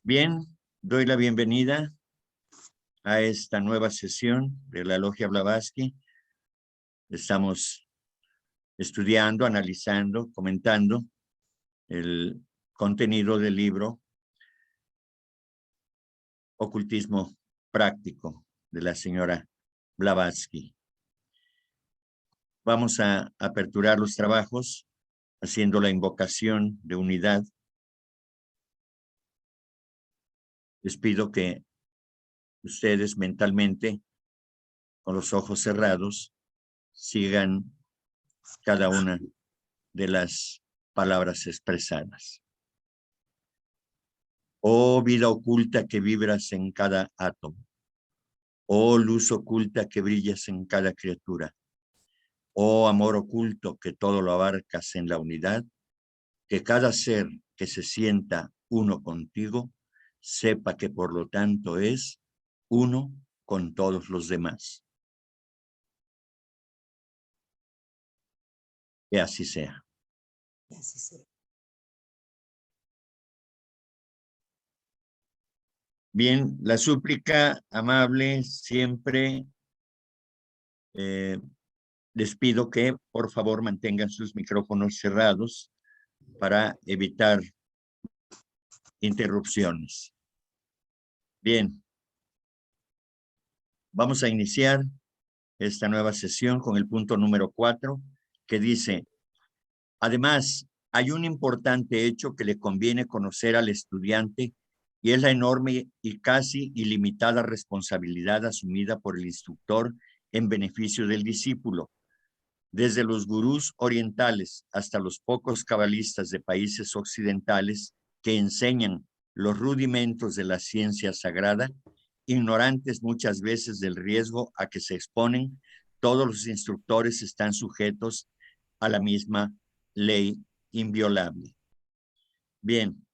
Bien, doy la bienvenida a esta nueva sesión de la Logia Blavatsky. Estamos estudiando, analizando, comentando el contenido del libro Ocultismo Práctico de la señora Blavatsky. Vamos a aperturar los trabajos haciendo la invocación de unidad. Les pido que ustedes mentalmente, con los ojos cerrados, sigan cada una de las palabras expresadas. Oh vida oculta que vibras en cada átomo. Oh luz oculta que brillas en cada criatura. Oh amor oculto que todo lo abarcas en la unidad. Que cada ser que se sienta uno contigo, sepa que por lo tanto es uno con todos los demás. Que así sea. Que así sea. Bien, la súplica amable siempre les pido que por favor mantengan sus micrófonos cerrados para evitar interrupciones. Bien, vamos a iniciar esta nueva sesión con el punto número 4, que dice: además, hay un importante hecho que le conviene conocer al estudiante y es la enorme y casi ilimitada responsabilidad asumida por el instructor en beneficio del discípulo. Desde los gurús orientales hasta los pocos cabalistas de países occidentales que enseñan los rudimentos de la ciencia sagrada, ignorantes muchas veces del riesgo a que se exponen, todos los instructores están sujetos a la misma ley inviolable. Bien,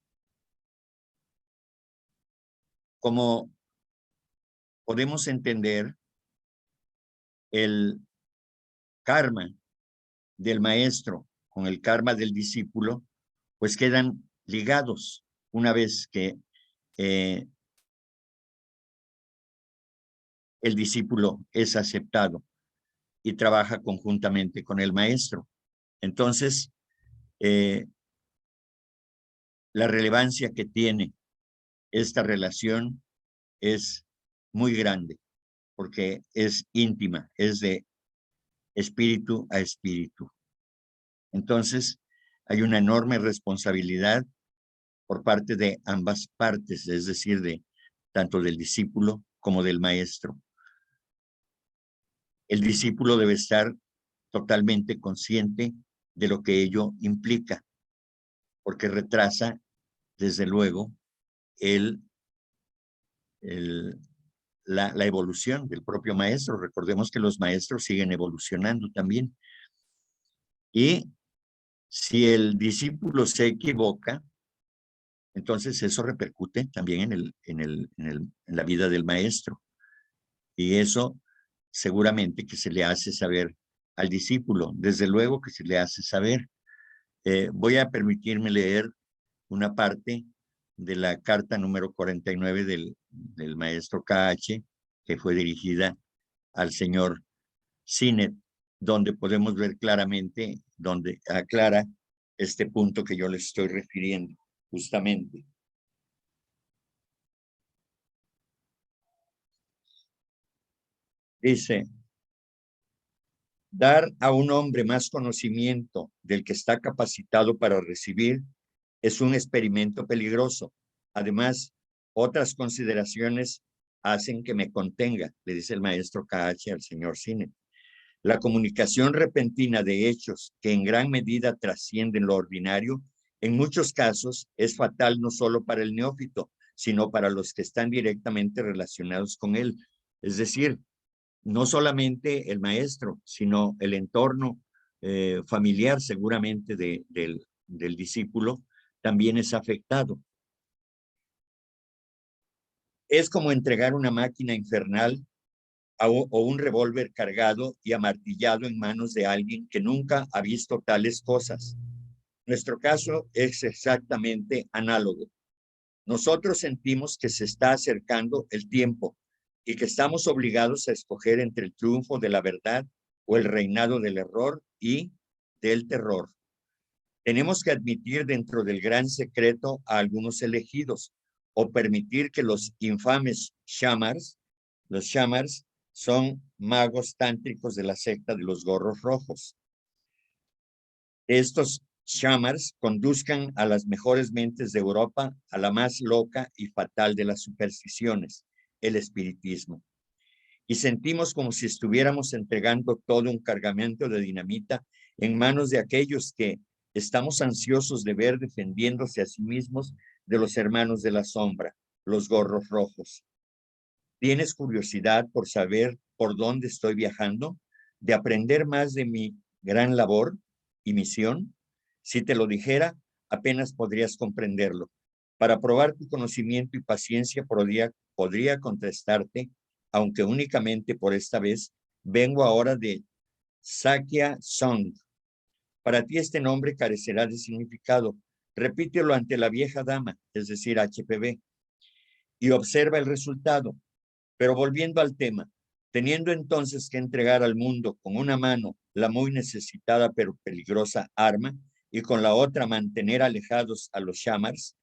como podemos entender, el karma del maestro con el karma del discípulo, pues quedan ligados una vez que el discípulo es aceptado y trabaja conjuntamente con el maestro. Entonces, la relevancia que tiene esta relación es muy grande, porque es íntima, es de espíritu a espíritu. Entonces, hay una enorme responsabilidad por parte de ambas partes, es decir, de tanto del discípulo como del maestro. El discípulo debe estar totalmente consciente de lo que ello implica, porque retrasa, desde luego, la evolución del propio maestro. Recordemos que los maestros siguen evolucionando también. Y si el discípulo se equivoca, entonces eso repercute también en la vida del maestro. Y eso seguramente que se le hace saber al discípulo, desde luego que se le hace saber. Voy a permitirme leer una parte de la carta número 49 del maestro KH, que fue dirigida al señor Sinet, donde podemos ver claramente, donde aclara este punto que yo les estoy refiriendo, justamente. Dice: dar a un hombre más conocimiento del que está capacitado para recibir es un experimento peligroso. Además, otras consideraciones hacen que me contenga, le dice el maestro KH al señor Sinet. La comunicación repentina de hechos que en gran medida trascienden lo ordinario, en muchos casos es fatal no solo para el neófito, sino para los que están directamente relacionados con él. Es decir, no solamente el maestro, sino el entorno familiar seguramente del discípulo también es afectado. Es como entregar una máquina infernal o un revólver cargado y amartillado en manos de alguien que nunca ha visto tales cosas. Nuestro caso es exactamente análogo. Nosotros sentimos que se está acercando el tiempo y que estamos obligados a escoger entre el triunfo de la verdad o el reinado del error y del terror. Tenemos que admitir dentro del gran secreto a algunos elegidos o permitir que los infames shamars, los shamars son magos tántricos de la secta de los gorros rojos. Estos shamars conduzcan a las mejores mentes de Europa a la más loca y fatal de las supersticiones, el espiritismo. Y sentimos como si estuviéramos entregando todo un cargamento de dinamita en manos de aquellos que estamos ansiosos de ver defendiéndose a sí mismos de los hermanos de la sombra, los gorros rojos. ¿Tienes curiosidad por saber por dónde estoy viajando? ¿De aprender más de mi gran labor y misión? Si te lo dijera, apenas podrías comprenderlo. Para probar tu conocimiento y paciencia podría contestarte, aunque únicamente por esta vez, vengo ahora de Sakya Song. Para ti este nombre carecerá de significado. Repítelo ante la vieja dama, es decir, HPV, y observa el resultado. Pero volviendo al tema, teniendo entonces que entregar al mundo con una mano la muy necesitada pero peligrosa arma y con la otra mantener alejados a los shamars,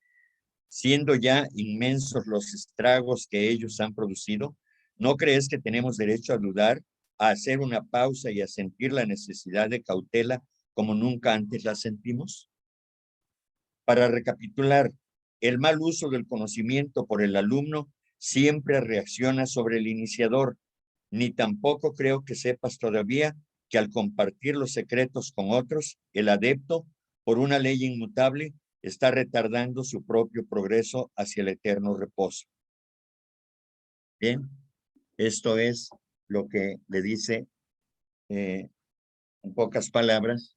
siendo ya inmensos los estragos que ellos han producido, ¿no crees que tenemos derecho a dudar, a hacer una pausa y a sentir la necesidad de cautela como nunca antes la sentimos? Para recapitular, el mal uso del conocimiento por el alumno siempre reacciona sobre el iniciador. Ni tampoco creo que sepas todavía que al compartir los secretos con otros, el adepto, por una ley inmutable, está retardando su propio progreso hacia el eterno reposo. Bien, esto es lo que le dice, en pocas palabras,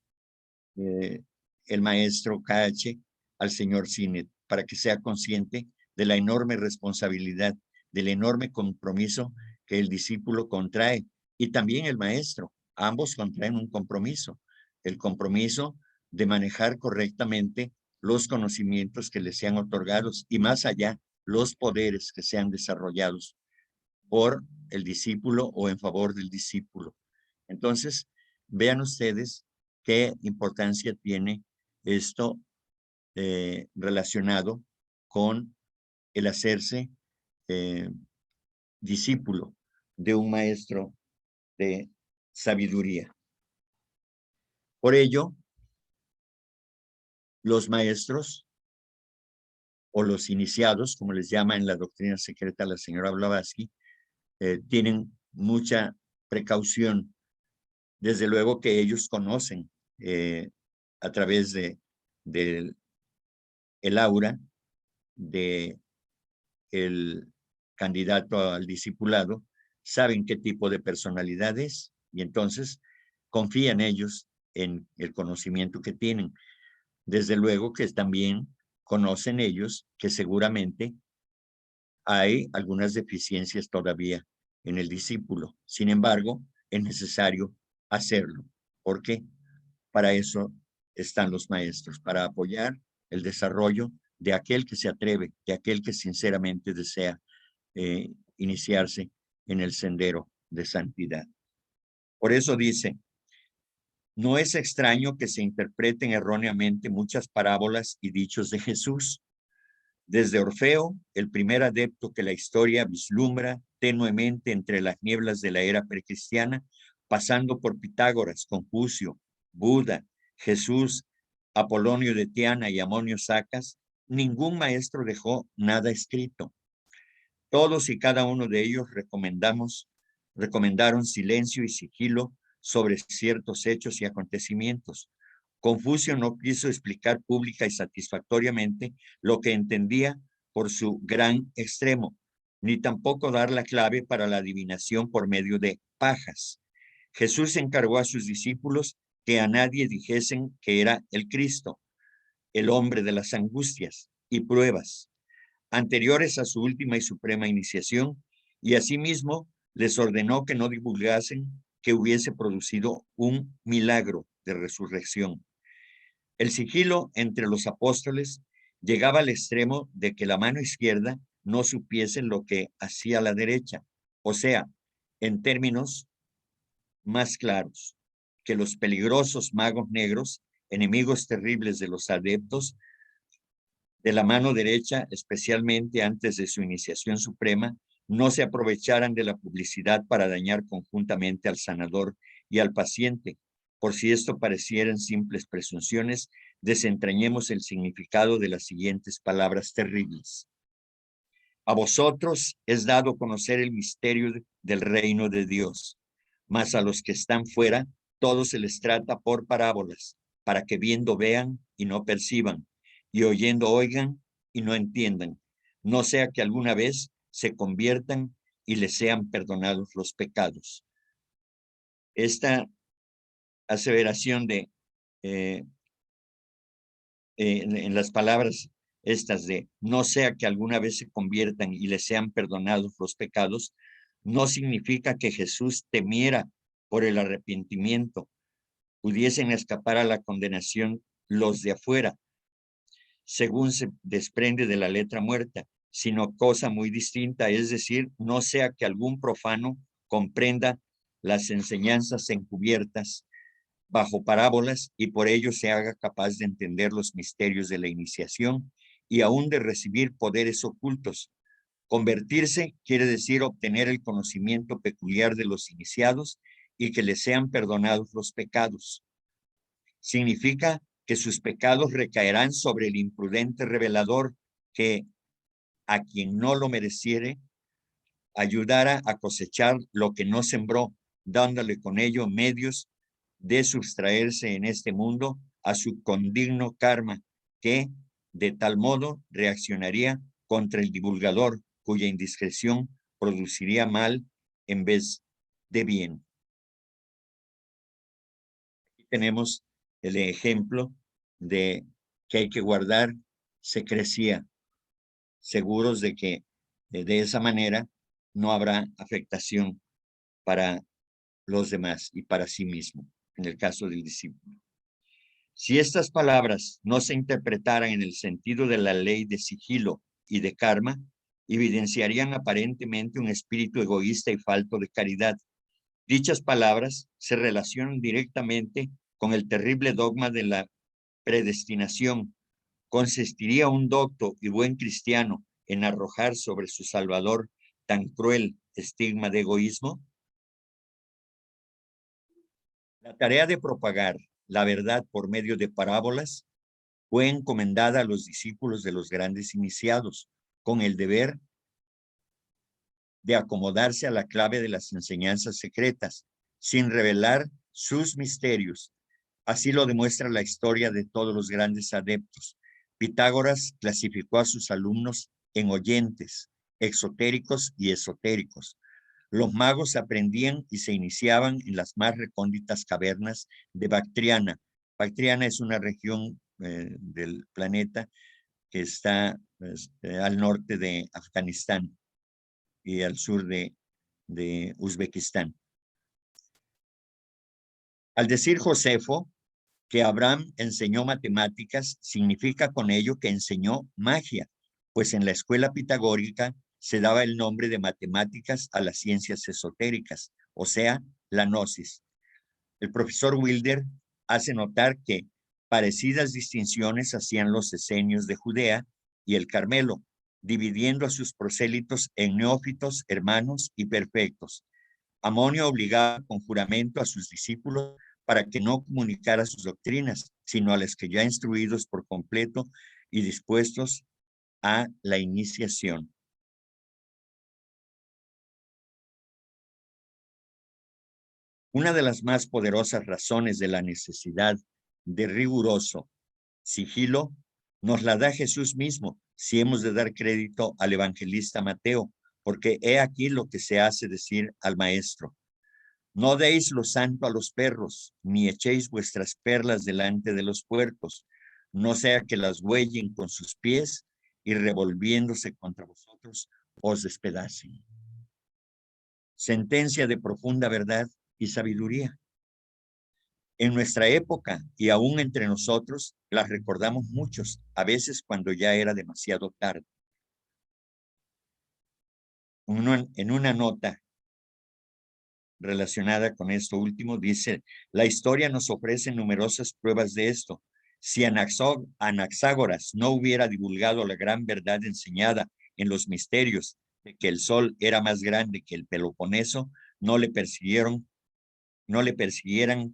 el maestro KH al señor Sinet, para que sea consciente de la enorme responsabilidad, del enorme compromiso que el discípulo contrae y también el maestro. Ambos contraen un compromiso, el compromiso de manejar correctamente los conocimientos que les sean otorgados y más allá, los poderes que sean desarrollados por el discípulo o en favor del discípulo. Entonces, vean ustedes qué importancia tiene esto relacionado con el hacerse discípulo de un maestro de sabiduría. Por ello, los maestros o los iniciados, como les llama en la doctrina secreta la señora Blavatsky, tienen mucha precaución. Desde luego que ellos conocen a través del aura de el candidato al discipulado, saben qué tipo de personalidad es y entonces confían ellos en el conocimiento que tienen. Desde luego que también conocen ellos que seguramente hay algunas deficiencias todavía en el discípulo. Sin embargo, es necesario hacerlo. ¿Por qué? Para eso están los maestros, para apoyar el desarrollo de aquel que se atreve, de aquel que sinceramente desea iniciarse en el sendero de santidad. Por eso dice, no es extraño que se interpreten erróneamente muchas parábolas y dichos de Jesús. Desde Orfeo, el primer adepto que la historia vislumbra tenuemente entre las nieblas de la era precristiana, pasando por Pitágoras, Confucio, Buda, Jesús, Apolonio de Tiana y Amonio Sacas, ningún maestro dejó nada escrito. Todos y cada uno de ellos recomendaron silencio y sigilo sobre ciertos hechos y acontecimientos. Confucio no quiso explicar pública y satisfactoriamente lo que entendía por su gran extremo, ni tampoco dar la clave para la adivinación por medio de pajas. Jesús encargó a sus discípulos que a nadie dijesen que era el Cristo, el hombre de las angustias y pruebas, anteriores a su última y suprema iniciación, y asimismo les ordenó que no divulgasen que hubiese producido un milagro de resurrección. El sigilo entre los apóstoles Llegaba al extremo de que la mano izquierda no supiese lo que hacía la derecha. O sea, en términos más claros, que los peligrosos magos negros, enemigos terribles de los adeptos de la mano derecha, especialmente antes de su iniciación suprema, no se aprovecharan de la publicidad para dañar conjuntamente al sanador y al paciente. Por si esto parecieran simples presunciones, desentrañemos el significado de las siguientes palabras terribles. A vosotros es dado conocer el misterio del reino de Dios, mas a los que están fuera, todo se les trata por parábolas, para que viendo vean y no perciban, y oyendo oigan y no entiendan, no sea que alguna vez se conviertan y les sean perdonados los pecados. Esta aseveración en las palabras estas de no sea que alguna vez se conviertan y les sean perdonados los pecados, no significa que Jesús temiera por el arrepentimiento, pudiesen escapar a la condenación los de afuera, según se desprende de la letra muerta, sino cosa muy distinta, es decir, no sea que algún profano comprenda las enseñanzas encubiertas bajo parábolas y por ello se haga capaz de entender los misterios de la iniciación y aún de recibir poderes ocultos. Convertirse quiere decir obtener el conocimiento peculiar de los iniciados y que les sean perdonados los pecados. Significa que sus pecados recaerán sobre el imprudente revelador que, a quien no lo mereciere, ayudara a cosechar lo que no sembró, dándole con ello medios de sustraerse en este mundo a su condigno karma, que de tal modo reaccionaría contra el divulgador, cuya indiscreción produciría mal en vez de bien. Aquí tenemos el ejemplo de que hay que guardar secrecía, seguros de que de esa manera no habrá afectación para los demás y para sí mismo, en el caso del discípulo. Si estas palabras no se interpretaran en el sentido de la ley de sigilo y de karma, evidenciarían aparentemente un espíritu egoísta y falto de caridad. Dichas palabras se relacionan directamente con el terrible dogma de la predestinación. ¿Consistiría un docto y buen cristiano en arrojar sobre su Salvador tan cruel estigma de egoísmo? La tarea de propagar la verdad por medio de parábolas fue encomendada a los discípulos de los grandes iniciados, con el deber de acomodarse a la clave de las enseñanzas secretas, sin revelar sus misterios. Así lo demuestra la historia de todos los grandes adeptos. Pitágoras clasificó a sus alumnos en oyentes, exotéricos y esotéricos. Los magos aprendían y se iniciaban en las más recónditas cavernas de Bactriana. Bactriana es una región del planeta que está al norte de Afganistán y al sur de Uzbekistán. Al decir Josefo que Abraham enseñó matemáticas, significa con ello que enseñó magia, pues en la escuela pitagórica se daba el nombre de matemáticas a las ciencias esotéricas, o sea, la gnosis. El profesor Wilder hace notar que parecidas distinciones hacían los esenios de Judea y el Carmelo, dividiendo a sus prosélitos en neófitos, hermanos y perfectos. Amonio obligaba con juramento a sus discípulos para que no comunicara sus doctrinas, sino a las que ya instruidos por completo y dispuestos a la iniciación. Una de las más poderosas razones de la necesidad de riguroso sigilo nos la da Jesús mismo, si hemos de dar crédito al evangelista Mateo, porque he aquí lo que se hace decir al maestro. No deis lo santo a los perros, ni echéis vuestras perlas delante de los puercos, no sea que las huellen con sus pies y revolviéndose contra vosotros os despedacen. Sentencia de profunda verdad y sabiduría. En nuestra época y aún entre nosotros, las recordamos muchos, a veces cuando ya era demasiado tarde. En una nota relacionada con esto último, dice, la historia nos ofrece numerosas pruebas de esto. Si Anaxágoras no hubiera divulgado la gran verdad enseñada en los misterios de que el sol era más grande que el Peloponeso, no le persiguieran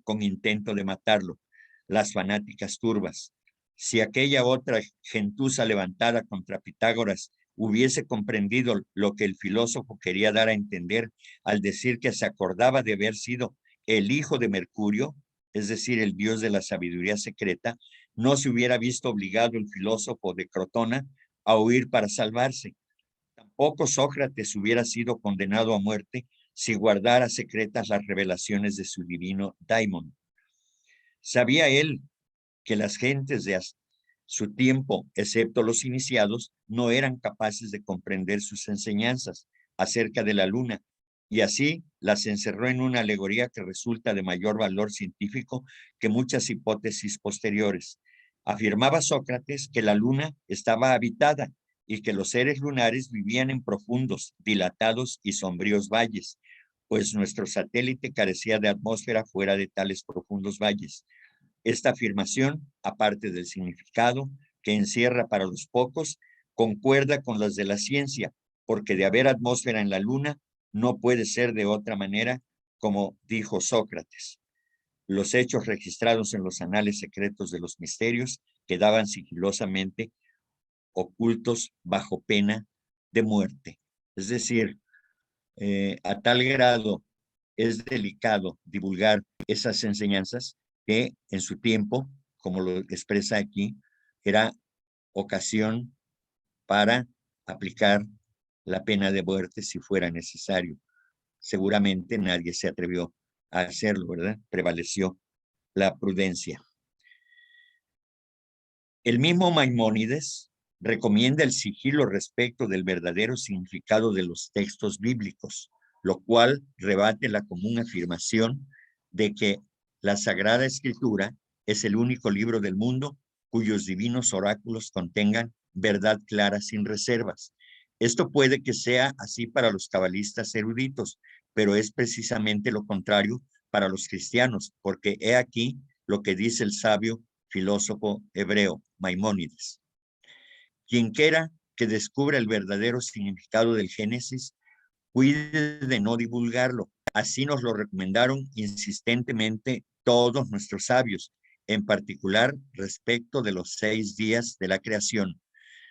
con intento de matarlo las fanáticas turbas. Si aquella otra gentuza levantada contra Pitágoras hubiese comprendido lo que el filósofo quería dar a entender al decir que se acordaba de haber sido el hijo de Mercurio, es decir, el dios de la sabiduría secreta, no se hubiera visto obligado el filósofo de Crotona a huir para salvarse. Tampoco Sócrates hubiera sido condenado a muerte si guardara secretas las revelaciones de su divino daimon. Sabía él que las gentes de su tiempo, excepto los iniciados, no eran capaces de comprender sus enseñanzas acerca de la luna, y así las encerró en una alegoría que resulta de mayor valor científico que muchas hipótesis posteriores. Afirmaba Sócrates que la luna estaba habitada y que los seres lunares vivían en profundos, dilatados y sombríos valles, pues nuestro satélite carecía de atmósfera fuera de tales profundos valles. Esta afirmación, aparte del significado que encierra para los pocos, concuerda con las de la ciencia, porque de haber atmósfera en la luna, no puede ser de otra manera, como dijo Sócrates. Los hechos registrados en los anales secretos de los misterios quedaban sigilosamente ocultos bajo pena de muerte. Es decir, a tal grado es delicado divulgar esas enseñanzas que en su tiempo, como lo expresa aquí, era ocasión para aplicar la pena de muerte si fuera necesario. Seguramente nadie se atrevió a hacerlo, ¿verdad? Prevaleció la prudencia. El mismo Maimónides recomienda el sigilo respecto del verdadero significado de los textos bíblicos, lo cual rebate la común afirmación de que la Sagrada Escritura es el único libro del mundo cuyos divinos oráculos contengan verdad clara sin reservas. Esto puede que sea así para los cabalistas eruditos, pero es precisamente lo contrario para los cristianos, porque he aquí lo que dice el sabio filósofo hebreo Maimónides. Quien quiera que descubra el verdadero significado del Génesis, cuide de no divulgarlo. Así nos lo recomendaron insistentemente todos nuestros sabios, en particular respecto de los 6 días de la creación.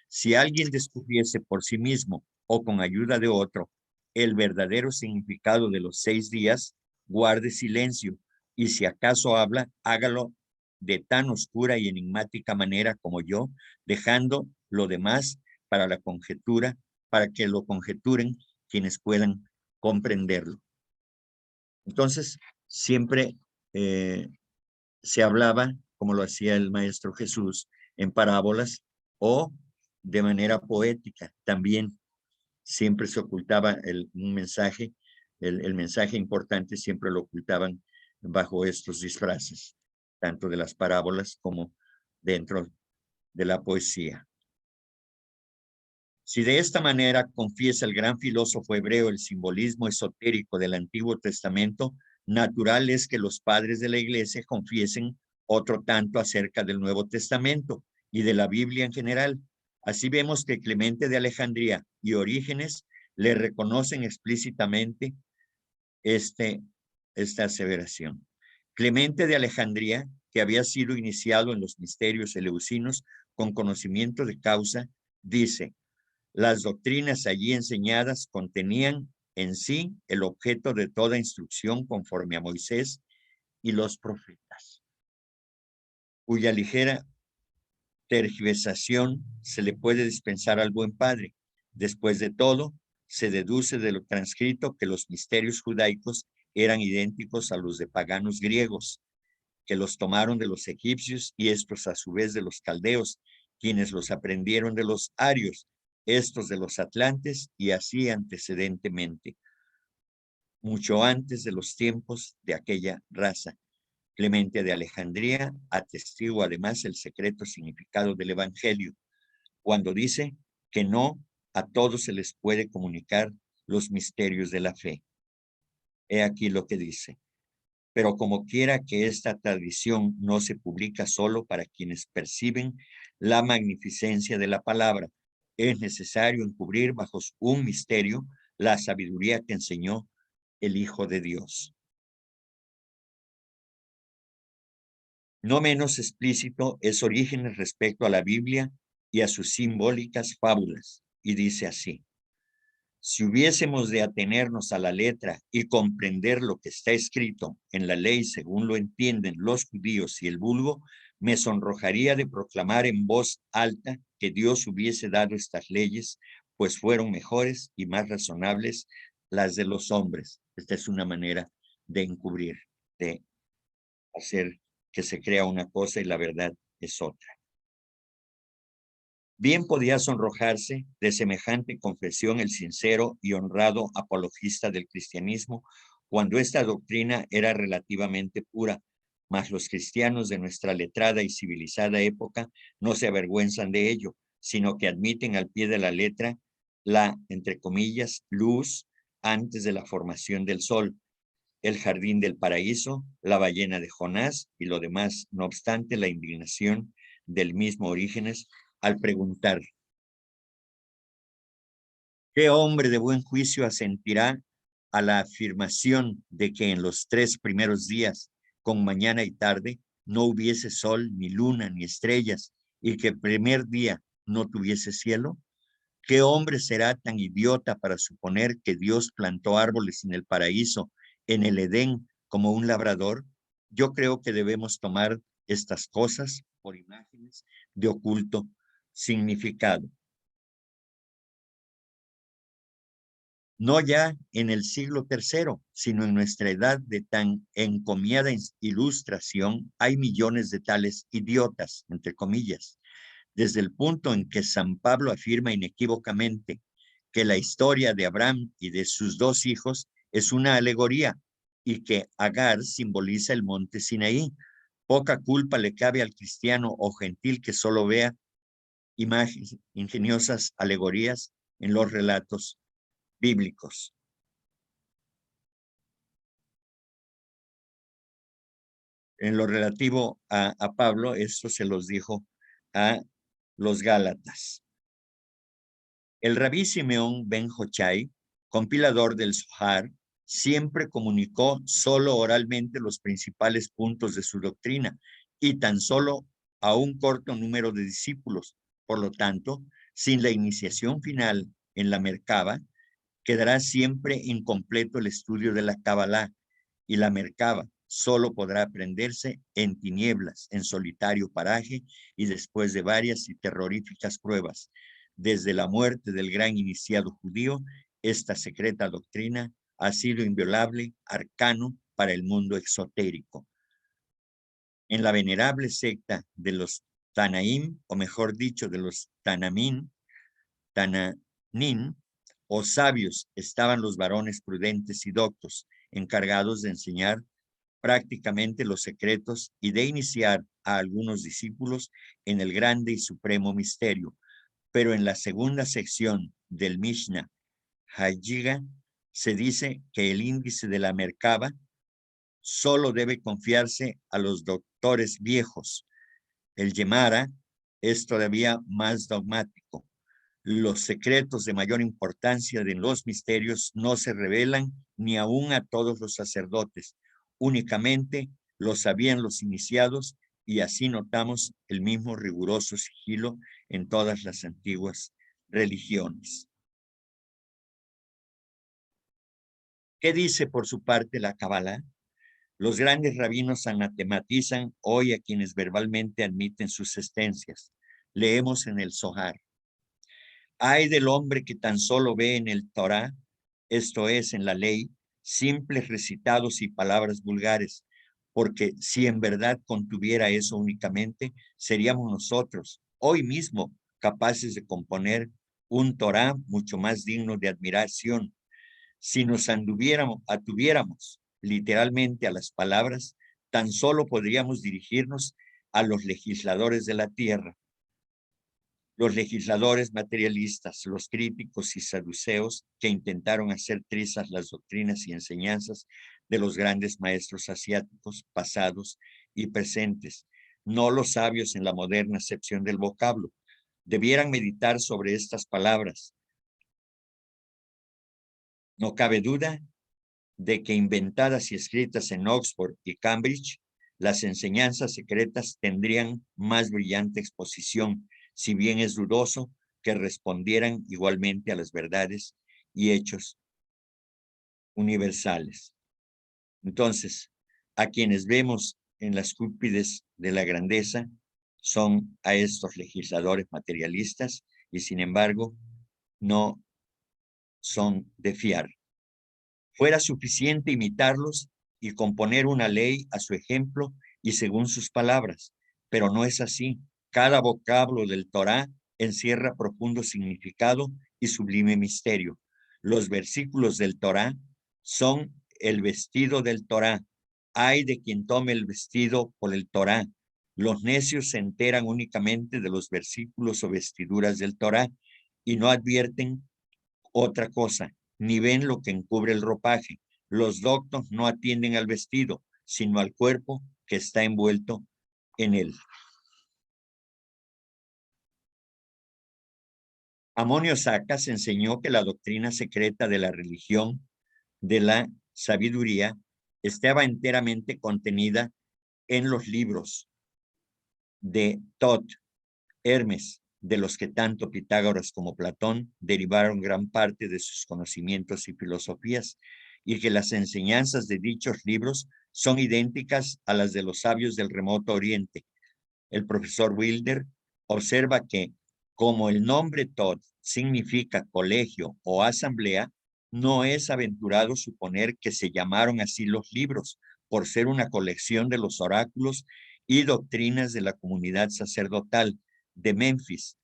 Si alguien descubriese por sí mismo o con ayuda de otro el verdadero significado de los 6 días, guarde silencio, y si acaso habla, hágalo de tan oscura y enigmática manera como yo, dejando lo demás para la conjetura, para que lo conjeturen quienes puedan comprenderlo. Entonces, siempre se hablaba, como lo hacía el Maestro Jesús, en parábolas o de manera poética. También siempre se ocultaba un mensaje, el mensaje importante siempre lo ocultaban bajo estos disfraces, tanto de las parábolas como dentro de la poesía. Si de esta manera confiesa el gran filósofo hebreo el simbolismo esotérico del Antiguo Testamento, natural es que los padres de la Iglesia confiesen otro tanto acerca del Nuevo Testamento y de la Biblia en general. Así vemos que Clemente de Alejandría y Orígenes le reconocen explícitamente esta aseveración. Clemente de Alejandría, que había sido iniciado en los misterios eleusinos con conocimiento de causa, dice: las doctrinas allí enseñadas contenían en sí el objeto de toda instrucción conforme a Moisés y los profetas, cuya ligera tergiversación se le puede dispensar al buen padre. Después de todo, se deduce de lo transcrito que los misterios judaicos eran idénticos a los de paganos griegos, que los tomaron de los egipcios y estos a su vez de los caldeos, quienes los aprendieron de los arios, estos de los atlantes y así antecedentemente, mucho antes de los tiempos de aquella raza. Clemente de Alejandría atestigua además el secreto significado del Evangelio, cuando dice que no a todos se les puede comunicar los misterios de la fe. He aquí lo que dice. Pero como quiera que esta tradición no se publica solo para quienes perciben la magnificencia de la palabra, es necesario encubrir bajo un misterio la sabiduría que enseñó el Hijo de Dios. No menos explícito es Orígenes respecto a la Biblia y a sus simbólicas fábulas, y dice así: si hubiésemos de atenernos a la letra y comprender lo que está escrito en la ley según lo entienden los judíos y el vulgo, me sonrojaría de proclamar en voz alta que Dios hubiese dado estas leyes, pues fueron mejores y más razonables las de los hombres. Esta es una manera de encubrir, de hacer que se crea una cosa y la verdad es otra. Bien podía sonrojarse de semejante confesión el sincero y honrado apologista del cristianismo, cuando esta doctrina era relativamente pura, mas los cristianos de nuestra letrada y civilizada época no se avergüenzan de ello, sino que admiten al pie de la letra la, entre comillas, luz antes de la formación del sol, el jardín del paraíso, la ballena de Jonás y lo demás. No obstante, la indignación del mismo Orígenes al preguntar: ¿qué hombre de buen juicio asentirá a la afirmación de que en los 3 primeros días, con mañana y tarde, no hubiese sol, ni luna, ni estrellas, y que el primer día no tuviese cielo? ¿Qué hombre será tan idiota para suponer que Dios plantó árboles en el paraíso, en el Edén, como un labrador? Yo creo que debemos tomar estas cosas por imágenes de oculto significado. No ya en el siglo III, sino en nuestra edad de tan encomiada ilustración, hay millones de tales idiotas, entre comillas, desde el punto en que San Pablo afirma inequívocamente que la historia de Abraham y de sus 2 hijos es una alegoría y que Agar simboliza el monte Sinaí. Poca culpa le cabe al cristiano o gentil que solo vea imágenes, ingeniosas alegorías en los relatos bíblicos. En lo relativo a Pablo, esto se los dijo a los Gálatas. El rabí Simeón ben Jochai, compilador del Zohar, siempre comunicó solo oralmente los principales puntos de su doctrina y tan solo a un corto número de discípulos. Por lo tanto, sin la iniciación final en la Merkabah, quedará siempre incompleto el estudio de la Kabbalah, y la Merkabah solo podrá aprenderse en tinieblas, en solitario paraje y después de varias y terroríficas pruebas. Desde la muerte del gran iniciado judío, esta secreta doctrina ha sido inviolable, arcano para el mundo exotérico. En la venerable secta de los Tanaim, o mejor dicho, de los Tananim, o sabios, estaban los varones prudentes y doctos, encargados de enseñar prácticamente los secretos y de iniciar a algunos discípulos en el grande y supremo misterio. Pero en la segunda sección del Mishnah Hayiga se dice que el índice de la Merkabah solo debe confiarse a los doctores viejos. El Gemara es todavía más dogmático. Los secretos de mayor importancia de los misterios no se revelan ni aún a todos los sacerdotes. Únicamente lo sabían los iniciados, y así notamos el mismo riguroso sigilo en todas las antiguas religiones. ¿Qué dice por su parte la Kabbalah? Los grandes rabinos anatematizan hoy a quienes verbalmente admiten sus existencias. Leemos en el Zohar: ay del hombre que tan solo ve en el Torá, esto es, en la ley, simples recitados y palabras vulgares, porque si en verdad contuviera eso únicamente, seríamos nosotros, hoy mismo, capaces de componer un Torá mucho más digno de admiración. Si nos atuviéramos literalmente a las palabras, Tan solo podríamos dirigirnos a los legisladores de la tierra, los legisladores materialistas, los críticos y saduceos que intentaron hacer trizas las doctrinas y enseñanzas de los grandes maestros asiáticos pasados y presentes, no los sabios en la moderna acepción del vocablo. Debieran meditar sobre estas palabras. No cabe duda de que inventadas y escritas en Oxford y Cambridge, las enseñanzas secretas tendrían más brillante exposición, si bien es dudoso que respondieran igualmente a las verdades y hechos universales. Entonces, a quienes vemos en las cúspides de la grandeza son a estos legisladores materialistas y sin embargo no son de fiar. Fuera suficiente imitarlos y componer una ley a su ejemplo y según sus palabras, pero no es así. Cada vocablo del Torá encierra profundo significado y sublime misterio. Los versículos del Torá son el vestido del Torá. Ay de quien tome el vestido por el Torá. Los necios se enteran únicamente de los versículos o vestiduras del Torá y no advierten otra cosa, ni ven lo que encubre el ropaje. Los doctos no atienden al vestido, sino al cuerpo que está envuelto en él. Amonio Sacas enseñó que la doctrina secreta de la religión, de la sabiduría, estaba enteramente contenida en los libros de Tot, Hermes, de los que tanto Pitágoras como Platón derivaron gran parte de sus conocimientos y filosofías, y que las enseñanzas de dichos libros son idénticas a las de los sabios del remoto oriente. El profesor Wilder observa que, como el nombre Todd significa colegio o asamblea, no es aventurado suponer que se llamaron así los libros, por ser una colección de los oráculos y doctrinas de la comunidad sacerdotal de Memphis.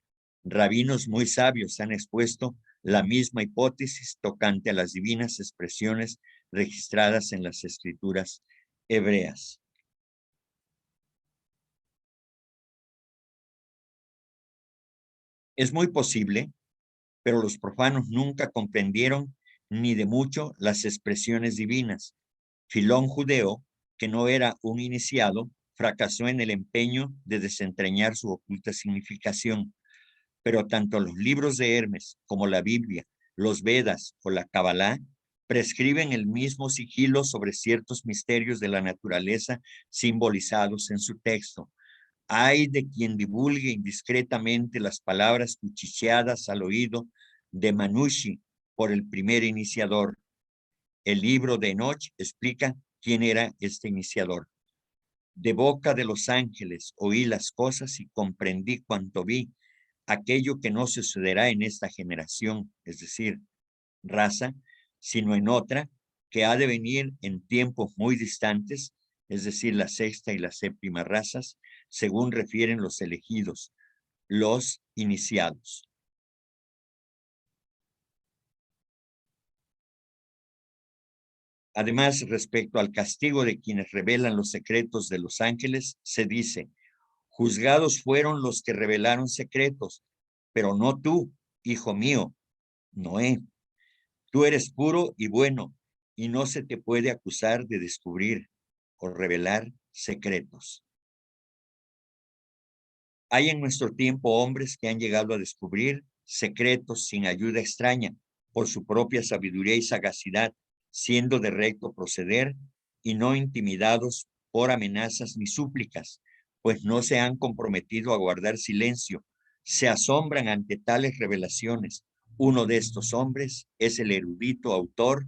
Rabinos muy sabios han expuesto la misma hipótesis tocante a las divinas expresiones registradas en las escrituras hebreas. Es muy posible, pero los profanos nunca comprendieron ni de mucho las expresiones divinas. Filón judeo, que no era un iniciado, fracasó en el empeño de desentrañar su oculta significación. Pero tanto los libros de Hermes como la Biblia, los Vedas o la Kabbalah prescriben el mismo sigilo sobre ciertos misterios de la naturaleza simbolizados en su texto. Ay de quien divulgue indiscretamente las palabras cuchicheadas al oído de Manushi por el primer iniciador. El libro de Enoch explica quién era este iniciador. De boca de los ángeles oí las cosas y comprendí cuanto vi, aquello que no sucederá en esta generación, es decir, raza, sino en otra que ha de venir en tiempos muy distantes, es decir, la sexta y la séptima razas, según refieren los elegidos, los iniciados. Además, respecto al castigo de quienes revelan los secretos de los ángeles, se dice, juzgados fueron los que revelaron secretos, pero no tú, hijo mío, Noé. Tú eres puro y bueno, y no se te puede acusar de descubrir o revelar secretos. Hay en nuestro tiempo hombres que han llegado a descubrir secretos sin ayuda extraña, por su propia sabiduría y sagacidad, siendo de recto proceder y no intimidados por amenazas ni súplicas, pues no se han comprometido a guardar silencio, se asombran ante tales revelaciones. Uno de estos hombres es el erudito autor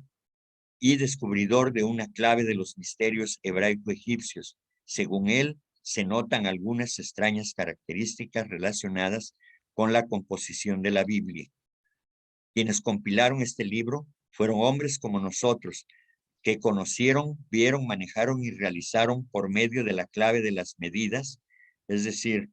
y descubridor de una clave de los misterios hebraico-egipcios. Según él, se notan algunas extrañas características relacionadas con la composición de la Biblia. Quienes compilaron este libro fueron hombres como nosotros, que conocieron, vieron, manejaron y realizaron por medio de la clave de las medidas, es decir,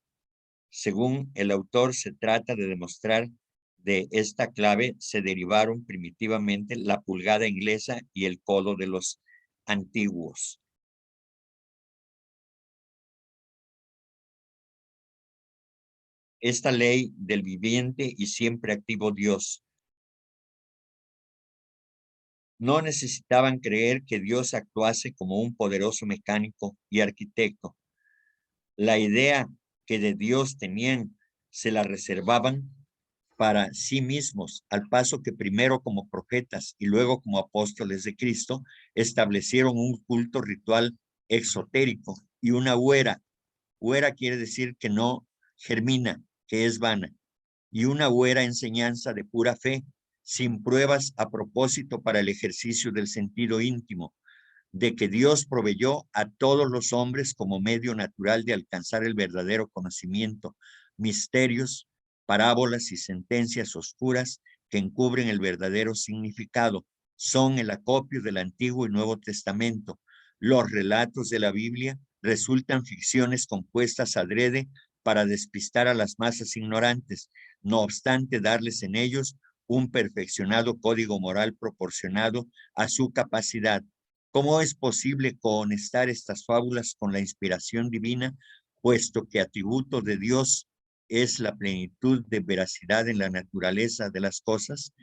según el autor se trata de demostrar de esta clave se derivaron primitivamente la pulgada inglesa y el codo de los antiguos. esta ley del viviente y siempre activo Dios. No necesitaban creer que Dios actuase como un poderoso mecánico y arquitecto. La idea que de Dios tenían se la reservaban para sí mismos, al paso que primero como profetas y luego como apóstoles de Cristo establecieron un culto ritual exotérico y una huera. Huera quiere decir que no germina, que es vana, y una huera enseñanza de pura fe, sin pruebas a propósito para el ejercicio del sentido íntimo, de que Dios proveyó a todos los hombres como medio natural de alcanzar el verdadero conocimiento, misterios, parábolas y sentencias oscuras que encubren el verdadero significado. Son el acopio del Antiguo y Nuevo Testamento. Los relatos de la Biblia resultan ficciones compuestas adrede para despistar a las masas ignorantes, no obstante darles en ellos un perfeccionado código moral proporcionado a su capacidad. ¿Cómo es posible conectar estas fábulas con la inspiración divina, puesto que atributo de Dios es la plenitud de veracidad en la naturaleza de las cosas?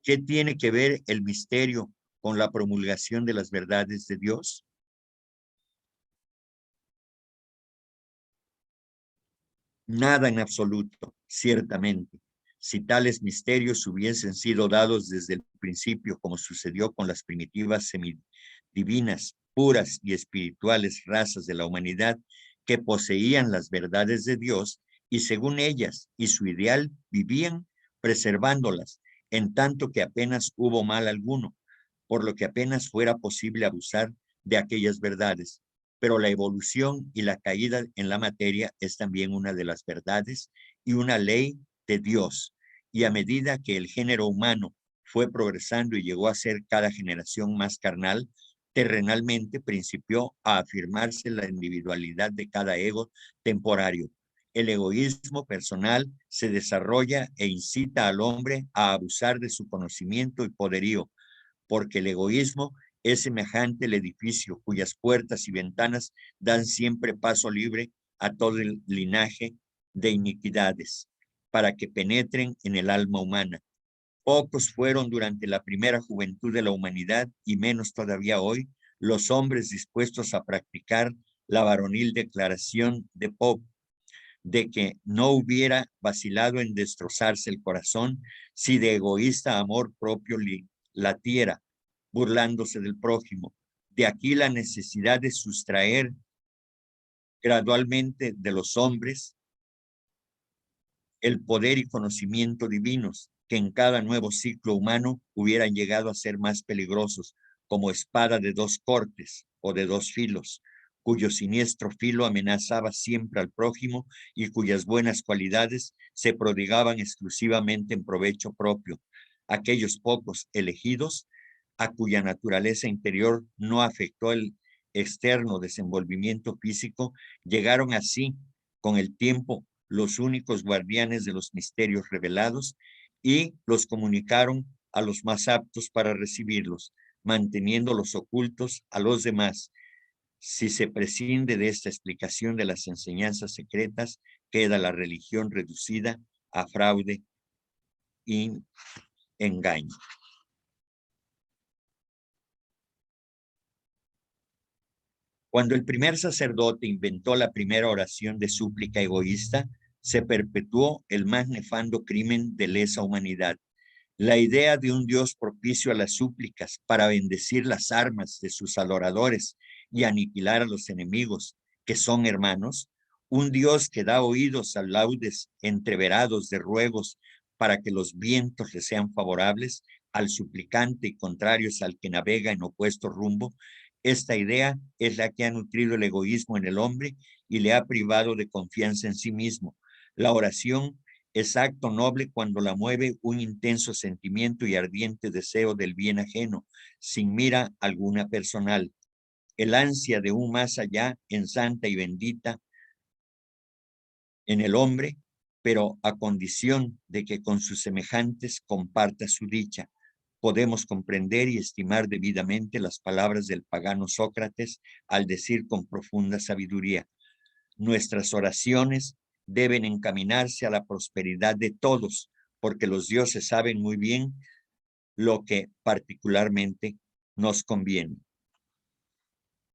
¿Qué tiene que ver el misterio con la promulgación de las verdades de Dios? Nada en absoluto, ciertamente. Si tales misterios hubiesen sido dados desde el principio, como sucedió con las primitivas semidivinas, puras y espirituales razas de la humanidad que poseían las verdades de Dios y según ellas y su ideal vivían preservándolas, en tanto que apenas hubo mal alguno, por lo que apenas fuera posible abusar de aquellas verdades, pero la evolución y la caída en la materia es también una de las verdades y una ley de Dios. Y a medida que el género humano fue progresando y llegó a ser cada generación más carnal, terrenalmente principió a afirmarse la individualidad de cada ego temporario. El egoísmo personal se desarrolla e incita al hombre a abusar de su conocimiento y poderío, porque el egoísmo es semejante al edificio cuyas puertas y ventanas dan siempre paso libre a todo el linaje de iniquidades para que penetren en el alma humana. Pocos fueron durante la primera juventud de la humanidad y menos todavía hoy los hombres dispuestos a practicar la varonil declaración de Pope de que no hubiera vacilado en destrozarse el corazón si de egoísta amor propio latiera, burlándose del prójimo. De aquí la necesidad de sustraer gradualmente de los hombres el poder y conocimiento divinos, que en cada nuevo ciclo humano hubieran llegado a ser más peligrosos, como espada de dos cortes o de dos filos, cuyo siniestro filo amenazaba siempre al prójimo y cuyas buenas cualidades se prodigaban exclusivamente en provecho propio. Aquellos pocos elegidos, a cuya naturaleza interior no afectó el externo desenvolvimiento físico, llegaron así, con el tiempo, los únicos guardianes de los misterios revelados y los comunicaron a los más aptos para recibirlos, manteniéndolos ocultos a los demás. Si se prescinde de esta explicación de las enseñanzas secretas, queda la religión reducida a fraude y engaño. Cuando el primer sacerdote inventó la primera oración de súplica egoísta, se perpetuó el más nefando crimen de lesa humanidad. La idea de un Dios propicio a las súplicas para bendecir las armas de sus adoradores y aniquilar a los enemigos, que son hermanos, un Dios que da oídos a laudes entreverados de ruegos para que los vientos le sean favorables al suplicante y contrarios al que navega en opuesto rumbo. Esta idea es la que ha nutrido el egoísmo en el hombre y le ha privado de confianza en sí mismo. La oración es acto noble cuando la mueve un intenso sentimiento y ardiente deseo del bien ajeno, sin mira alguna personal. El ansia de un más allá en santa y bendita en el hombre, pero a condición de que con sus semejantes comparta su dicha. Podemos comprender y estimar debidamente las palabras del pagano Sócrates al decir con profunda sabiduría: nuestras oraciones deben encaminarse a la prosperidad de todos, porque los dioses saben muy bien lo que particularmente nos conviene.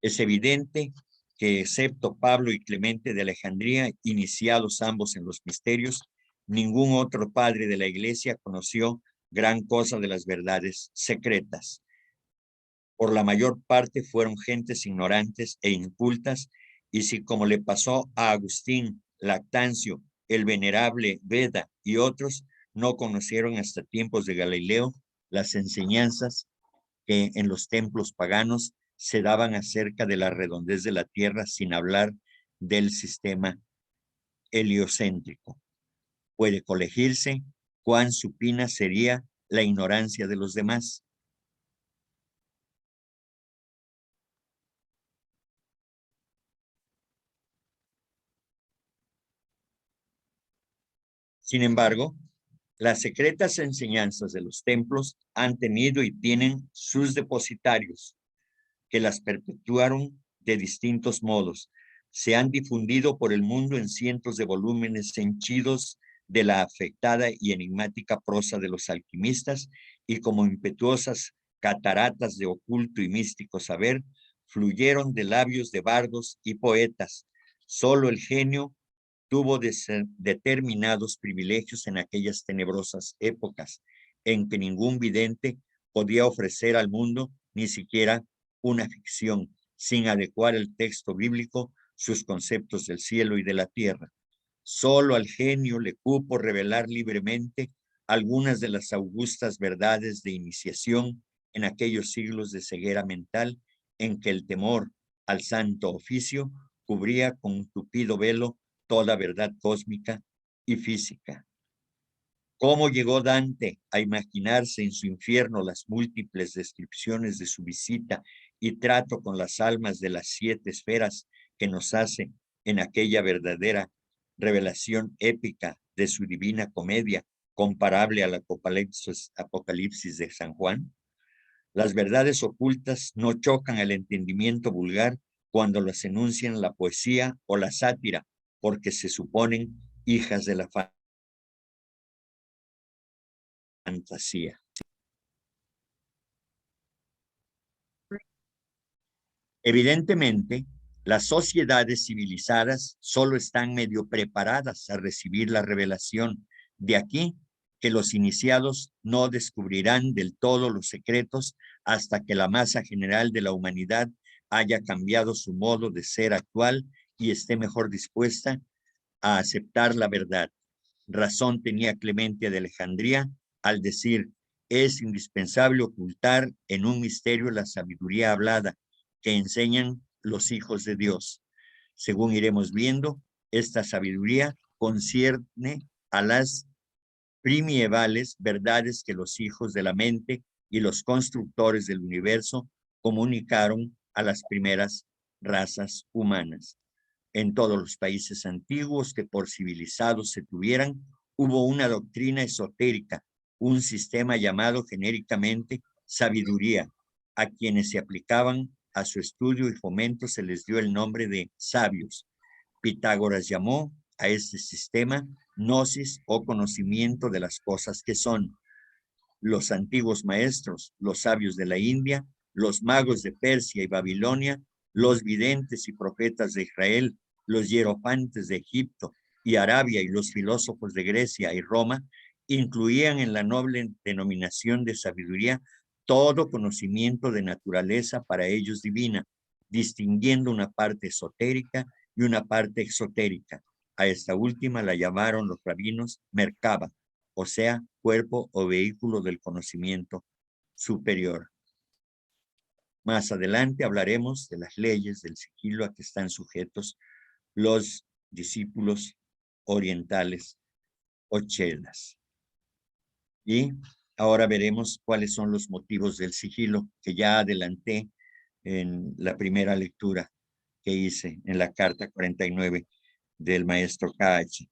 Es evidente que excepto Pablo y Clemente de Alejandría, iniciados ambos en los misterios, ningún otro padre de la iglesia conoció gran cosa de las verdades secretas. Por la mayor parte fueron gentes ignorantes e incultas, y si como le pasó a Agustín, Lactancio, el venerable Beda y otros, no conocieron hasta tiempos de Galileo las enseñanzas que en los templos paganos se daban acerca de la redondez de la Tierra, sin hablar del sistema heliocéntrico. Puede colegirse cuán supina sería la ignorancia de los demás. Sin embargo, las secretas enseñanzas de los templos han tenido y tienen sus depositarios, que las perpetuaron de distintos modos. Se han difundido por el mundo en cientos de volúmenes henchidos de la afectada y enigmática prosa de los alquimistas, y como impetuosas cataratas de oculto y místico saber, fluyeron de labios de bardos y poetas. Solo el genio tuvo determinados privilegios en aquellas tenebrosas épocas en que ningún vidente podía ofrecer al mundo ni siquiera una ficción, sin adecuar el texto bíblico sus conceptos del cielo y de la tierra. Solo al genio le cupo revelar libremente algunas de las augustas verdades de iniciación en aquellos siglos de ceguera mental en que el temor al santo oficio cubría con un tupido velo toda verdad cósmica y física. ¿Cómo llegó Dante a imaginarse en su infierno las múltiples descripciones de su visita y trato con las almas de las 7 esferas que nos hace en aquella verdadera revelación épica de su divina comedia, comparable al Apocalipsis de San Juan? Las verdades ocultas no chocan al entendimiento vulgar cuando las enuncian la poesía o la sátira, porque se suponen hijas de la fantasía. Evidentemente, las sociedades civilizadas solo están medio preparadas a recibir la revelación. De aquí que los iniciados no descubrirán del todo los secretos hasta que la masa general de la humanidad haya cambiado su modo de ser actual y esté mejor dispuesta a aceptar la verdad. Razón tenía Clemente de Alejandría al decir: es indispensable ocultar en un misterio la sabiduría hablada que enseñan los hijos de Dios. Según iremos viendo, esta sabiduría concierne a las primievales verdades que los hijos de la mente y los constructores del universo comunicaron a las primeras razas humanas. En todos los países antiguos que por civilizados se tuvieran, hubo una doctrina esotérica, un sistema llamado genéricamente sabiduría. A quienes se aplicaban a su estudio y fomento se les dio el nombre de sabios. Pitágoras llamó a este sistema gnosis o conocimiento de las cosas que son. Los antiguos maestros, los sabios de la India, los magos de Persia y Babilonia, los videntes y profetas de Israel, los hierofantes de Egipto y Arabia y los filósofos de Grecia y Roma, incluían en la noble denominación de sabiduría todo conocimiento de naturaleza para ellos divina, distinguiendo una parte esotérica y una parte exotérica. A esta última la llamaron los rabinos Merkaba, o sea, cuerpo o vehículo del conocimiento superior. Más adelante hablaremos de las leyes del sigilo a que están sujetos los discípulos orientales o chelas. Y ahora veremos cuáles son los motivos del sigilo que ya adelanté en la primera lectura que hice en la carta 49 del maestro K.H.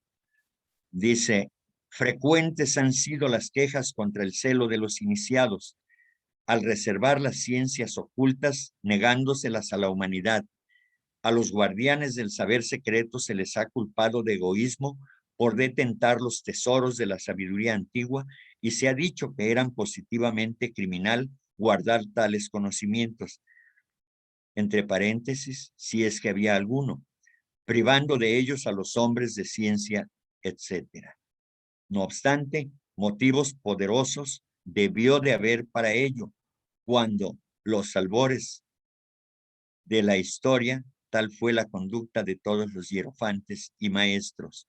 Dice: frecuentes han sido las quejas contra el celo de los iniciados, al reservar las ciencias ocultas, negándoselas a la humanidad, A los guardianes del saber secreto se les ha culpado de egoísmo por detentar los tesoros de la sabiduría antigua y se ha dicho que eran positivamente criminal guardar tales conocimientos, entre paréntesis, si es que había alguno, privando de ellos a los hombres de ciencia, etcétera. No obstante, motivos poderosos debió de haber para ello, cuando los albores de la historia, tal fue la conducta de todos los hierofantes y maestros.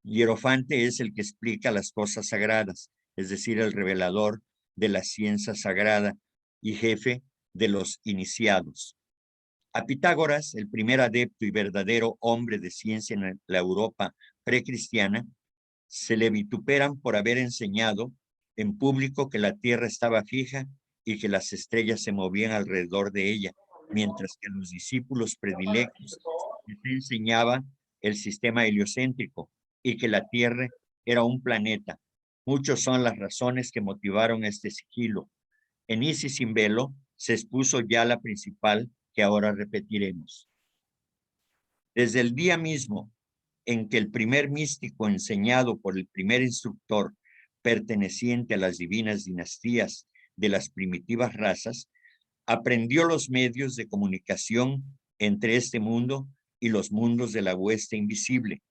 Hierofante es el que explica las cosas sagradas, es decir, el revelador de la ciencia sagrada y jefe de los iniciados. A Pitágoras, el primer adepto y verdadero hombre de ciencia en la Europa precristiana, se le vituperan por haber enseñado en público que la Tierra estaba fija y que las estrellas se movían alrededor de ella, mientras que a los discípulos predilectos les enseñaba el sistema heliocéntrico y que la Tierra era un planeta. Muchas son las razones que motivaron este sigilo. En Isis sin velo se expuso ya la principal que ahora repetiremos. Desde el día mismo en que el primer místico enseñado por el primer instructor perteneciente a las divinas dinastías de las primitivas razas, aprendió los medios de comunicación entre este mundo y los mundos de la hueste invisible.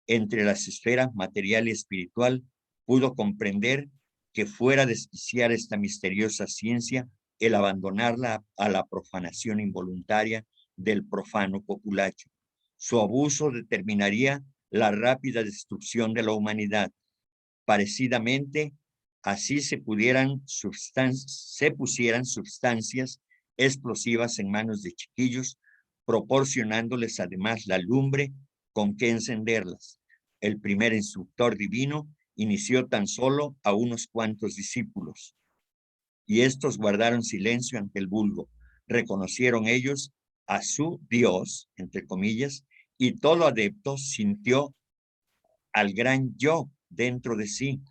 Entre las esferas material y espiritual, pudo comprender que fuera desquiciar esta misteriosa ciencia el abandonarla a la profanación involuntaria del profano populacho. Su abuso determinaría la rápida destrucción de la humanidad. Parecidamente, así se pusieran sustancias explosivas en manos de chiquillos, proporcionándoles además la lumbre con que encenderlas. El primer instructor divino inició tan solo a unos cuantos discípulos, y estos guardaron silencio ante el vulgo. Reconocieron ellos a su Dios, entre comillas, y todo adepto sintió al gran yo dentro de sí,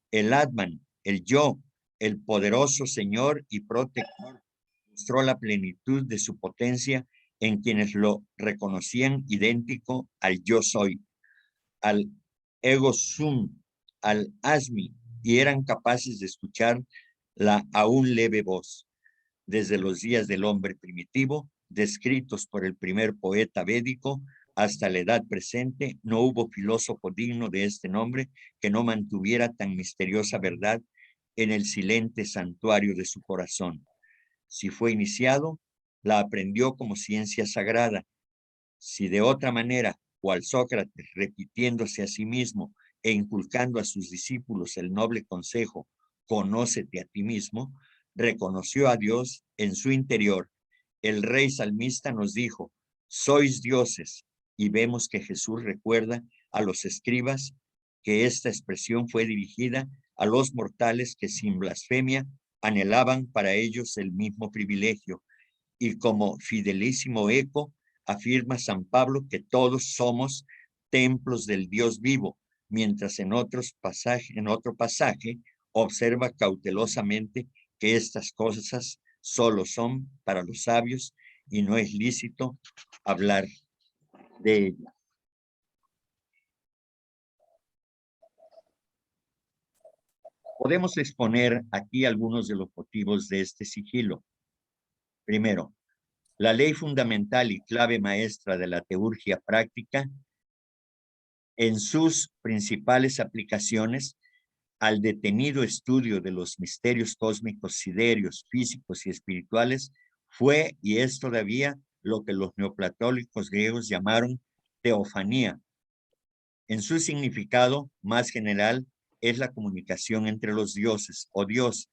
el Atman, el yo, el poderoso Señor y protector, mostró la plenitud de su potencia en quienes lo reconocían idéntico al yo soy, al ego sum, al asmi, y eran capaces de escuchar la aún leve voz. Desde los días del hombre primitivo, descritos por el primer poeta védico, hasta la edad presente, no hubo filósofo digno de este nombre que no mantuviera tan misteriosa verdad en el silente santuario de su corazón. Si fue iniciado, la aprendió como ciencia sagrada. Si de otra manera, cual Sócrates, repitiéndose a sí mismo e inculcando a sus discípulos el noble consejo, conócete a ti mismo, reconoció a Dios en su interior. El rey salmista nos dijo, sois dioses, y vemos que Jesús recuerda a los escribas que esta expresión fue dirigida a los mortales que sin blasfemia anhelaban para ellos el mismo privilegio, y como fidelísimo eco afirma San Pablo que todos somos templos del Dios vivo, mientras en otro pasaje observa cautelosamente que estas cosas solo son para los sabios y no es lícito hablar de ellas. Podemos exponer aquí algunos de los motivos de este sigilo. Primero, la ley fundamental y clave maestra de la teurgia práctica en sus principales aplicaciones al detenido estudio de los misterios cósmicos siderios, físicos y espirituales, fue y es todavía lo que los neoplatónicos griegos llamaron teofanía. En su significado más general es la comunicación entre los dioses o Dios,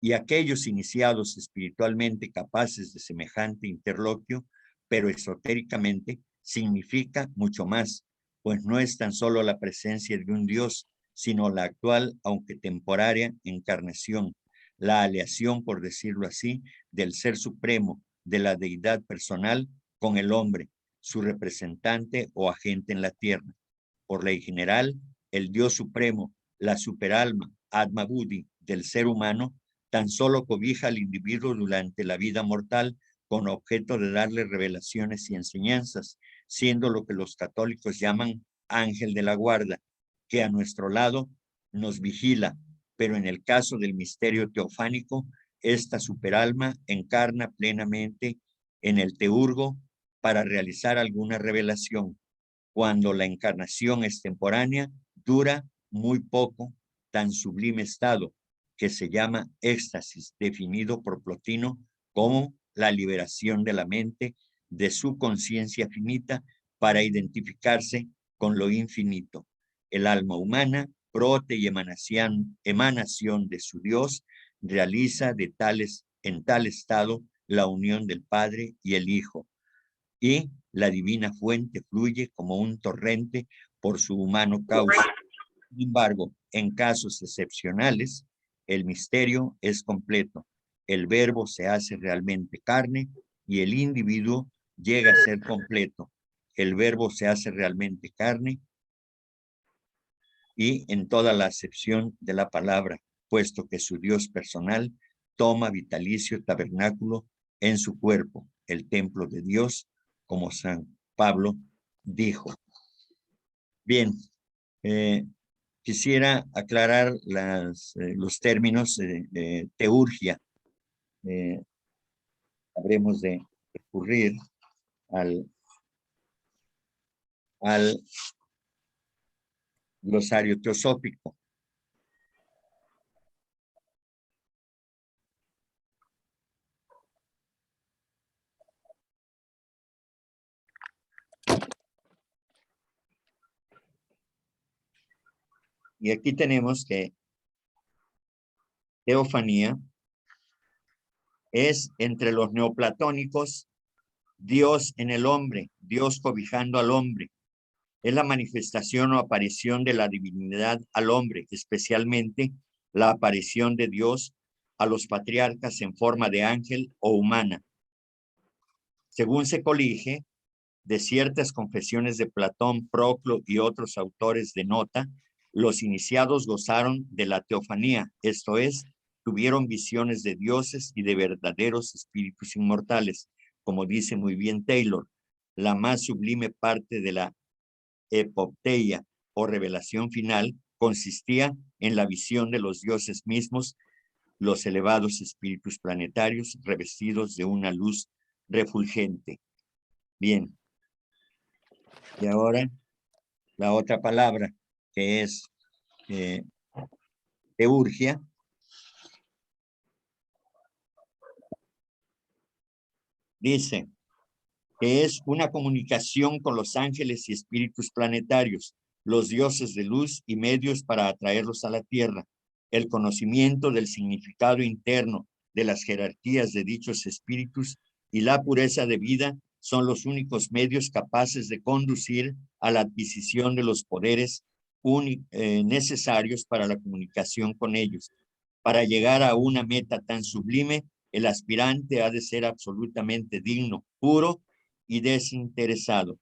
y aquellos iniciados espiritualmente capaces de semejante interloquio, pero esotéricamente significa mucho más, pues no es tan solo la presencia de un Dios, sino la actual, aunque temporaria, encarnación, la aleación, por decirlo así, del ser supremo, de la deidad personal con el hombre, su representante o agente en la tierra. Por ley general, el Dios supremo, la superalma, Atma Buddhi, del ser humano, tan solo cobija al individuo durante la vida mortal con objeto de darle revelaciones y enseñanzas, siendo lo que los católicos llaman ángel de la guarda, que a nuestro lado nos vigila, pero en el caso del misterio teofánico, esta superalma encarna plenamente en el teurgo para realizar alguna revelación. Cuando la encarnación extemporánea dura muy poco, tan sublime estado que se llama éxtasis, definido por Plotino como la liberación de la mente de su conciencia finita para identificarse con lo infinito. El alma humana, brote y emanación de su Dios, realiza en tal estado la unión del Padre y el Hijo, y la divina fuente fluye como un torrente por su humano cauce. Sin embargo, en casos excepcionales, el misterio es completo. El verbo se hace realmente carne y el individuo llega a ser completo. El verbo se hace realmente carne y en toda la acepción de la palabra, puesto que su Dios personal toma vitalicio tabernáculo en su cuerpo, el templo de Dios, como San Pablo dijo. Bien, quisiera aclarar los términos de teurgia. Habremos de recurrir al glosario teosófico. Y aquí tenemos que teofanía es entre los neoplatónicos Dios en el hombre, Dios cobijando al hombre. Es la manifestación o aparición de la divinidad al hombre, especialmente la aparición de Dios a los patriarcas en forma de ángel o humana. Según se colige de ciertas confesiones de Platón, Proclo y otros autores de nota, los iniciados gozaron de la teofanía, esto es, tuvieron visiones de dioses y de verdaderos espíritus inmortales, como dice muy bien Taylor. La más sublime parte de la epopeia o revelación final consistía en la visión de los dioses mismos, los elevados espíritus planetarios revestidos de una luz refulgente. Bien, y ahora la otra palabra que es teurgia. Dice que es una comunicación con los ángeles y espíritus planetarios, los dioses de luz y medios para atraerlos a la tierra. El conocimiento del significado interno de las jerarquías de dichos espíritus y la pureza de vida son los únicos medios capaces de conducir a la adquisición de los poderes necesarios para la comunicación con ellos. Para llegar a una meta tan sublime, el aspirante ha de ser absolutamente digno, puro y desinteresado.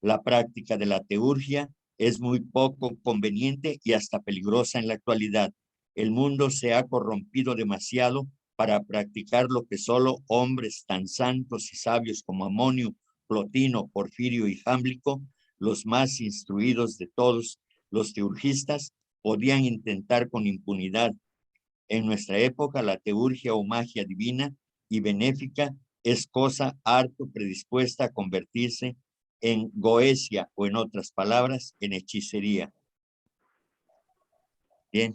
La práctica de la teurgia es muy poco conveniente y hasta peligrosa en la actualidad. El mundo se ha corrompido demasiado para practicar lo que solo hombres tan santos y sabios como Amonio, Plotino, Porfirio y Jámblico, los más instruidos de todos los teurgistas, podían intentar con impunidad. En nuestra época, la teurgia o magia divina y benéfica es cosa harto predispuesta a convertirse en goesia o, en otras palabras, en hechicería. Bien.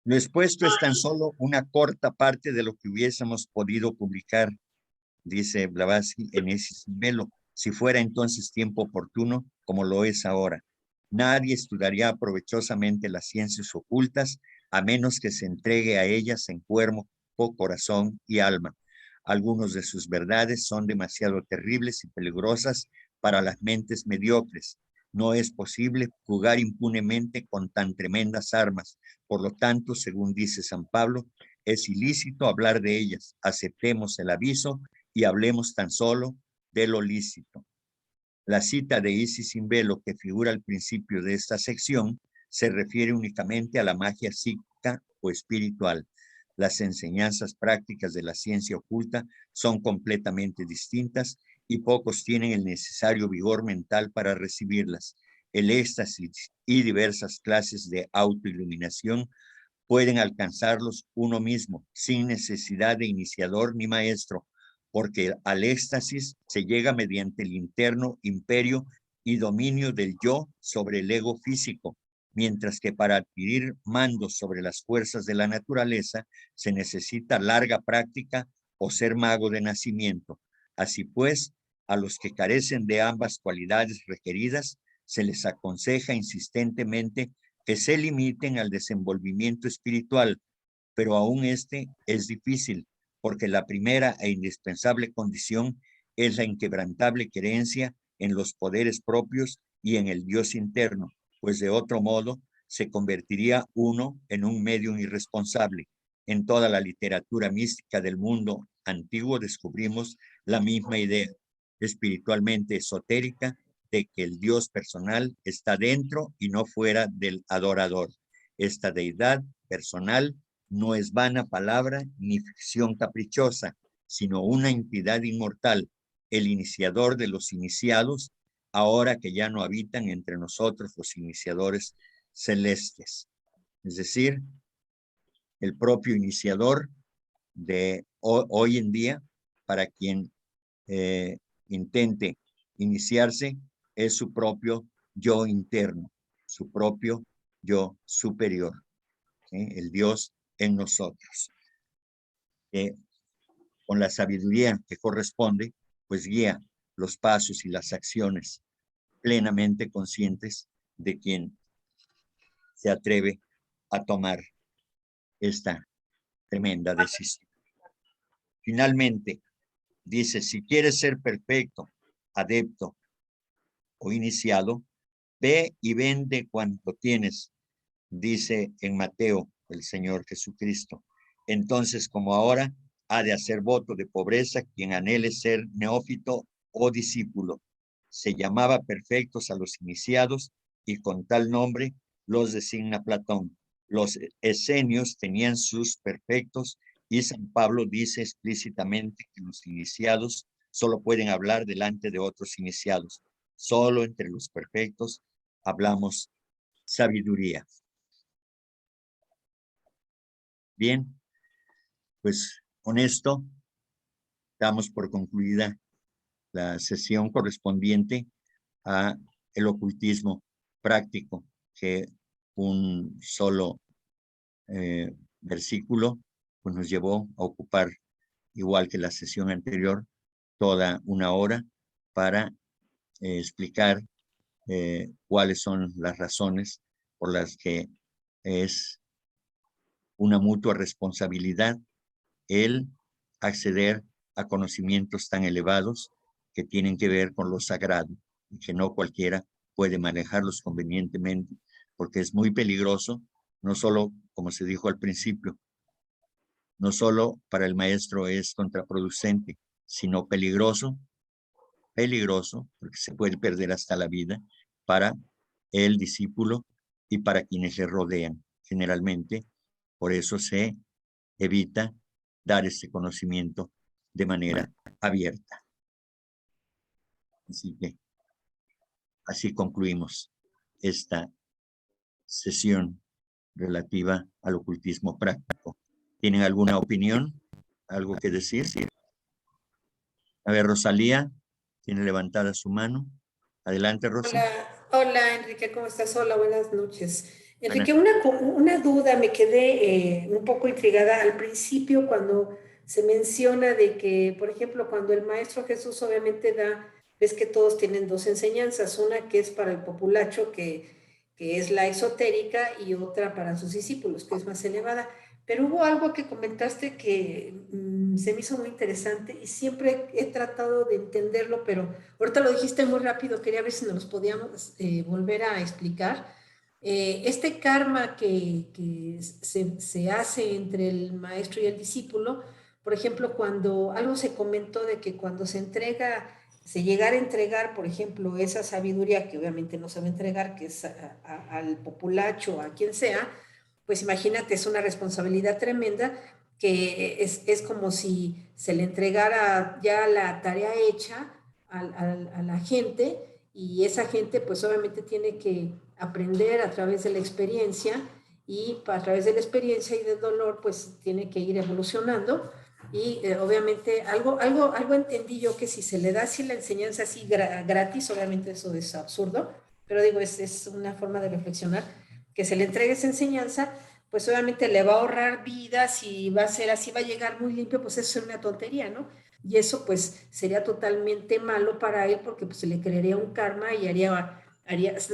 Lo expuesto es tan solo una corta parte de lo que hubiésemos podido publicar, dice Blavatsky en ese Velo, si fuera entonces tiempo oportuno, como lo es ahora. Nadie estudiaría provechosamente las ciencias ocultas a menos que se entregue a ellas en cuerpo, corazón y alma. Algunos de sus verdades son demasiado terribles y peligrosas para las mentes mediocres. No es posible jugar impunemente con tan tremendas armas. Por lo tanto, según dice San Pablo, es ilícito hablar de ellas. Aceptemos el aviso y hablemos tan solo de lo lícito. La cita de Isis sin velo que figura al principio de esta sección se refiere únicamente a la magia psíquica o espiritual. Las enseñanzas prácticas de la ciencia oculta son completamente distintas y pocos tienen el necesario vigor mental para recibirlas. El éxtasis y diversas clases de autoiluminación pueden alcanzarlos uno mismo, sin necesidad de iniciador ni maestro, porque al éxtasis se llega mediante el interno imperio y dominio del yo sobre el ego físico, mientras que para adquirir mandos sobre las fuerzas de la naturaleza se necesita larga práctica o ser mago de nacimiento. Así pues, a los que carecen de ambas cualidades requeridas, se les aconseja insistentemente que se limiten al desenvolvimiento espiritual, pero aún este es difícil, porque la primera e indispensable condición es la inquebrantable creencia en los poderes propios y en el Dios interno, pues de otro modo se convertiría uno en un medium irresponsable. En toda la literatura mística del mundo antiguo descubrimos la misma idea espiritualmente esotérica de que el Dios personal está dentro y no fuera del adorador. Esta deidad personal no es vana palabra ni ficción caprichosa, sino una entidad inmortal, el iniciador de los iniciados, ahora que ya no habitan entre nosotros los iniciadores celestes. Es decir, el propio iniciador de hoy en día, para quien intente iniciarse, es su propio yo interno, su propio yo superior, el Dios en nosotros. Con la sabiduría que corresponde, pues guía los pasos y las acciones plenamente conscientes de quien se atreve a tomar esta tremenda decisión. Finalmente, dice, si quieres ser perfecto, adepto o iniciado, ve y vende cuanto tienes, dice en Mateo el Señor Jesucristo. Entonces, como ahora, ha de hacer voto de pobreza quien anhele ser neófito o discípulo. Se llamaba perfectos a los iniciados y con tal nombre los designa Platón. Los esenios tenían sus perfectos y San Pablo dice explícitamente que los iniciados solo pueden hablar delante de otros iniciados. Solo entre los perfectos hablamos sabiduría. Bien, pues con esto damos por concluida la sesión correspondiente a el ocultismo práctico, que un solo versículo pues nos llevó a ocupar, igual que la sesión anterior, toda una hora para explicar cuáles son las razones por las que es una mutua responsabilidad el acceder a conocimientos tan elevados que tienen que ver con lo sagrado y que no cualquiera puede manejarlos convenientemente, porque es muy peligroso, no solo, como se dijo al principio, no solo para el maestro es contraproducente, sino peligroso, porque se puede perder hasta la vida para el discípulo y para quienes le rodean. Generalmente, por eso se evita dar este conocimiento de manera abierta. Así que así concluimos esta sesión relativa al ocultismo práctico. ¿Tienen alguna opinión? ¿Algo que decir? A ver, Rosalía, tiene levantada su mano. Adelante, Rosa. Hola Enrique, ¿cómo estás? Hola, buenas noches. Buenas. Enrique, una duda, me quedé un poco intrigada al principio cuando se menciona de que, por ejemplo, cuando el Maestro Jesús obviamente da, ves que todos tienen dos enseñanzas, una que es para el populacho, que es la esotérica, y otra para sus discípulos, que es más elevada. Pero hubo algo que comentaste que se me hizo muy interesante y siempre he tratado de entenderlo, pero ahorita lo dijiste muy rápido, quería ver si nos los podíamos volver a explicar. Este karma que se hace entre el maestro y el discípulo, por ejemplo, cuando algo se comentó de que cuando se entrega se llegara a entregar, por ejemplo, esa sabiduría que obviamente no se va a entregar, que es al populacho, a quien sea, pues imagínate, es una responsabilidad tremenda que es como si se le entregara ya la tarea hecha a la gente y esa gente pues obviamente tiene que aprender a través de la experiencia y a través de la experiencia y del dolor pues tiene que ir evolucionando y obviamente algo entendí yo que si se le da así la enseñanza así gratis, obviamente eso es absurdo, pero digo, es una forma de reflexionar, que se le entregue esa enseñanza, pues obviamente le va a ahorrar vidas y va a ser así, va a llegar muy limpio, pues eso es una tontería, ¿no? Y eso pues sería totalmente malo para él porque pues se le crearía un karma y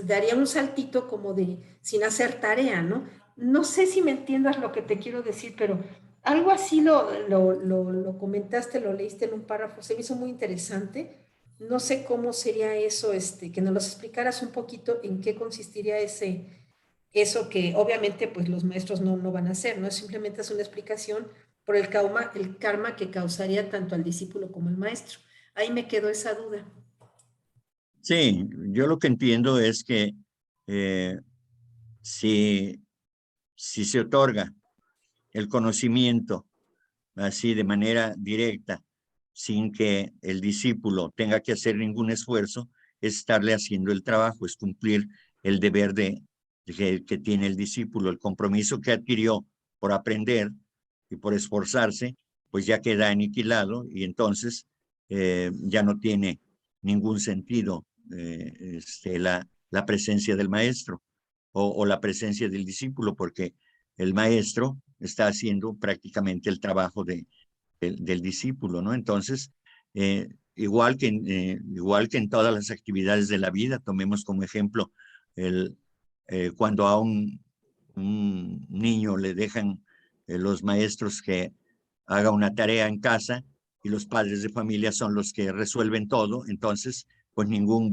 daría un saltito como de sin hacer tarea, ¿no? No sé si me entiendas lo que te quiero decir, pero algo así lo comentaste, lo leíste en un párrafo, se me hizo muy interesante. No sé cómo sería eso, que nos lo explicaras un poquito en qué consistiría eso que obviamente pues los maestros no van a hacer, ¿no? Simplemente es una explicación por el karma que causaría tanto al discípulo como al maestro. Ahí me quedó esa duda. Sí, yo lo que entiendo es que eh, si, si se otorga el conocimiento así de manera directa, sin que el discípulo tenga que hacer ningún esfuerzo, es estarle haciendo el trabajo, es cumplir el deber que tiene el discípulo, el compromiso que adquirió por aprender y por esforzarse, pues ya queda aniquilado y entonces ya no tiene ningún sentido la presencia del maestro o la presencia del discípulo, porque el maestro está haciendo prácticamente el trabajo del discípulo, ¿no? Entonces, igual que en todas las actividades de la vida, tomemos como ejemplo cuando a un niño le dejan los maestros que haga una tarea en casa y los padres de familia son los que resuelven todo, entonces, pues ningún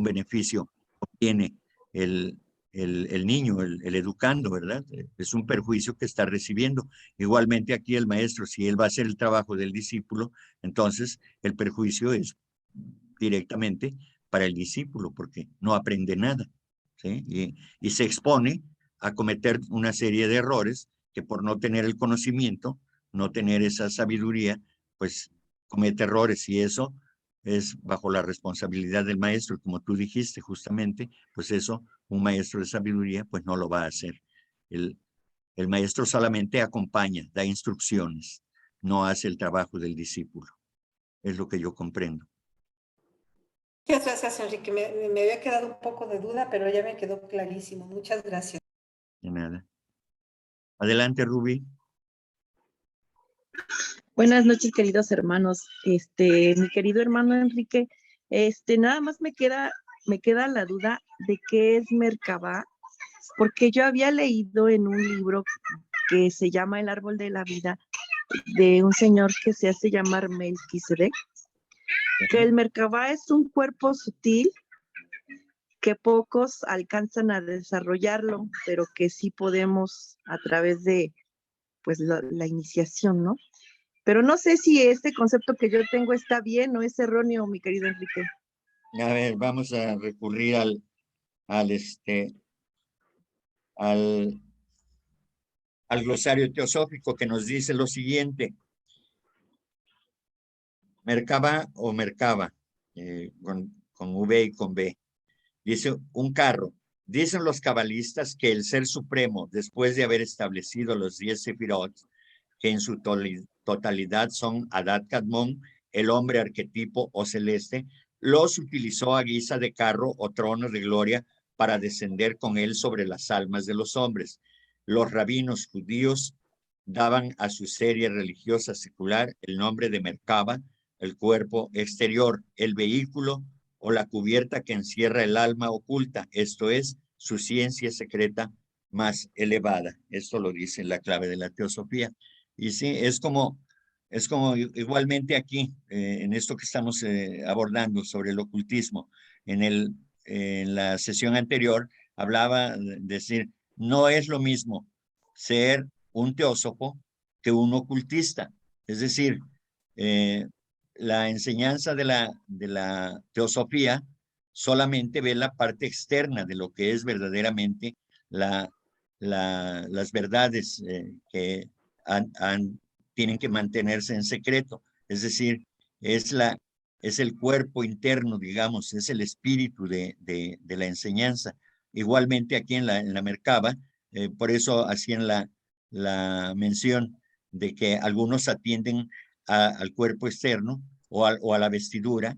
beneficio obtiene el, el niño, el educando, ¿verdad? Es un perjuicio que está recibiendo. Igualmente aquí el maestro, si él va a hacer el trabajo del discípulo, entonces el perjuicio es directamente para el discípulo, porque no aprende nada, ¿sí? Y se expone a cometer una serie de errores que por no tener el conocimiento, no tener esa sabiduría, pues comete errores y eso es bajo la responsabilidad del maestro, como tú dijiste justamente, pues eso un maestro de sabiduría pues no lo va a hacer. El, el maestro solamente acompaña, da instrucciones, no hace el trabajo del discípulo. Es lo que yo comprendo. Muchas gracias, Enrique. Me había quedado un poco de duda, pero ya me quedó clarísimo. Muchas gracias. De nada. Adelante, Ruby. Buenas noches, queridos hermanos. Mi querido hermano Enrique, nada más me queda la duda de qué es Merkabah, porque yo había leído en un libro que se llama El árbol de la vida, de un señor que se hace llamar Melquisedec, que el Merkabah es un cuerpo sutil que pocos alcanzan a desarrollarlo, pero que sí podemos a través de pues la iniciación, ¿no? Pero no sé si este concepto que yo tengo está bien o es erróneo, mi querido Enrique. A ver, vamos a recurrir al, este, al, al glosario teosófico que nos dice lo siguiente. Merkabah o Merkaba, con V y con B. Dice un carro. Dicen los cabalistas que el ser supremo, después de haber establecido los 10 sefirot, que en su totalidad son Adad Kadmon, el hombre arquetipo o celeste, los utilizó a guisa de carro o trono de gloria para descender con él sobre las almas de los hombres. Los rabinos judíos daban a su serie religiosa secular el nombre de Merkaba, el cuerpo exterior, el vehículo o la cubierta que encierra el alma oculta, esto es, su ciencia secreta más elevada. Esto lo dice la clave de la teosofía. Y sí, es como igualmente aquí, en esto que estamos abordando sobre el ocultismo. En la sesión anterior hablaba de decir, no es lo mismo ser un teósofo que un ocultista. Es decir, la enseñanza de la teosofía solamente ve la parte externa de lo que es verdaderamente las verdades que tienen que mantenerse en secreto. Es decir, es el cuerpo interno, digamos, es el espíritu de la enseñanza. Igualmente aquí en la Merkaba, por eso hacían la mención de que algunos atienden al cuerpo externo o a la vestidura,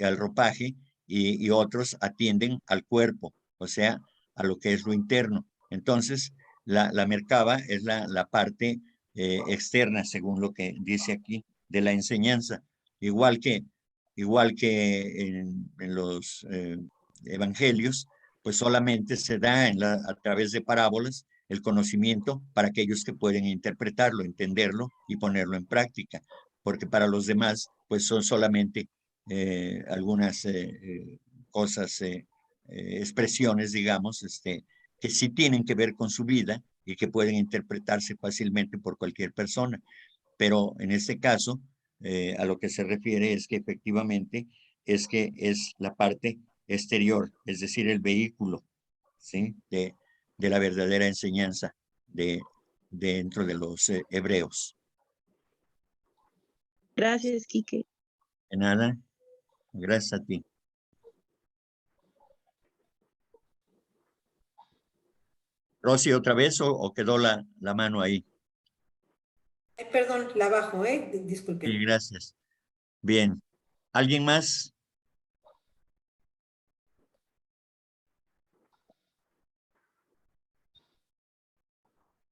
al ropaje, y otros atienden al cuerpo, o sea, a lo que es lo interno. Entonces, la Merkaba es la parte externa, según lo que dice aquí, de la enseñanza. Igual que en los evangelios, pues solamente se da a través de parábolas el conocimiento para aquellos que pueden interpretarlo, entenderlo y ponerlo en práctica, porque para los demás, pues son solamente algunas cosas, expresiones, digamos, que sí tienen que ver con su vida y que pueden interpretarse fácilmente por cualquier persona. Pero en este caso, a lo que se refiere es que efectivamente es la parte exterior, es decir, el vehículo, ¿sí? de la verdadera enseñanza dentro de los hebreos. Gracias, Quique. De nada, gracias a ti. Rosy, ¿otra vez o quedó la mano ahí? Perdón, la bajo, Sí, disculpen. gracias. Bien. ¿Alguien más?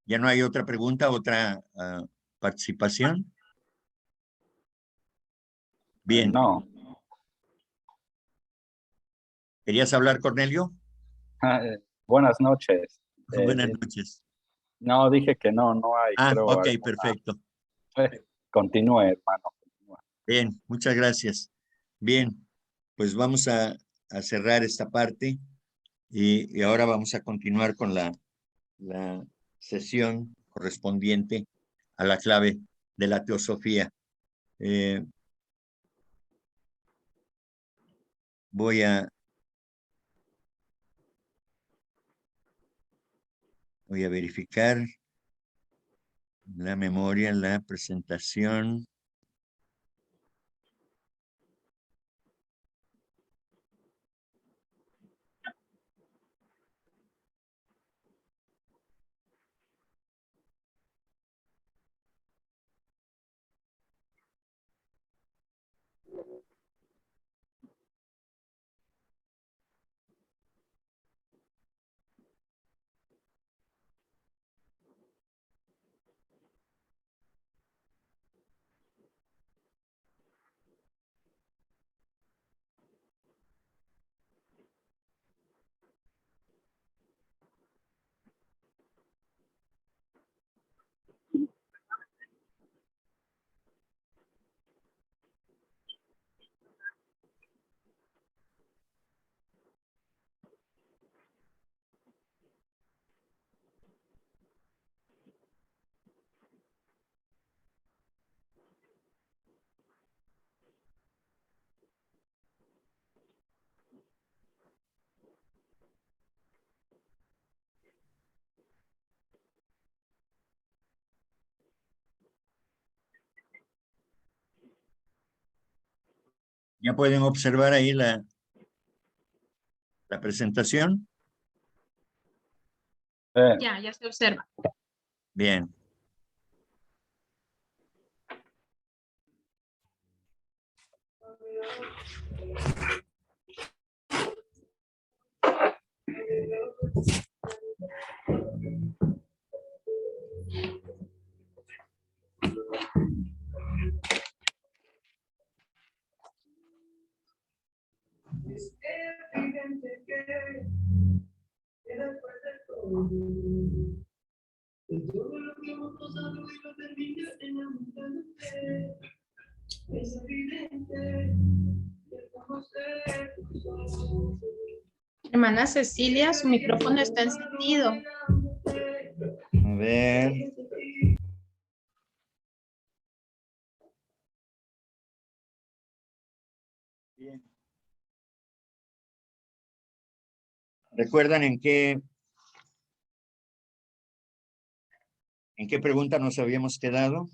¿Ya no hay otra pregunta, otra participación? Bien. No. ¿Querías hablar, Cornelio? Buenas noches. Buenas noches. No, dije que no hay, creo. Ok, perfecto. Continúe, hermano. Continúe. Bien, muchas gracias. Bien, pues vamos a cerrar esta parte y ahora vamos a continuar con la sesión correspondiente a la clave de la teosofía. Voy a verificar la memoria, la presentación. Ya pueden observar ahí la presentación. Ya se observa. Bien. Es evidente que después de todo lo que hemos pasado y lo termina enamorándote, es evidente que estamos lejos. Hermana Cecilia, su micrófono está encendido. A ver. Bien. ¿Recuerdan en qué pregunta nos habíamos quedado?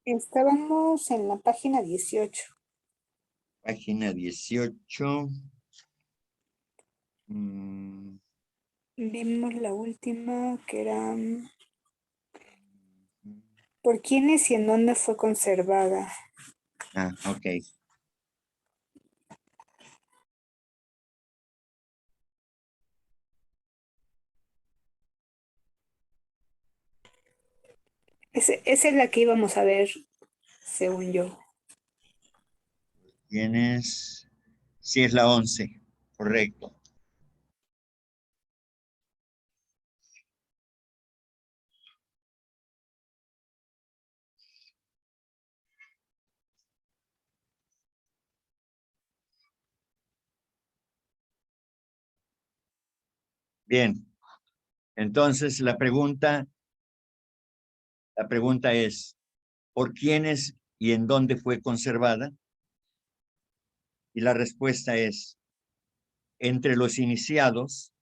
Estábamos en la página 18. Página 18. Vimos la última que era ¿por quiénes y en dónde fue conservada? Ok. Esa es la que íbamos a ver, según yo. ¿Tienes? Sí, es la 11, correcto. Bien, entonces la pregunta es, ¿por quiénes y en dónde fue conservada? Y la respuesta es, entre los iniciados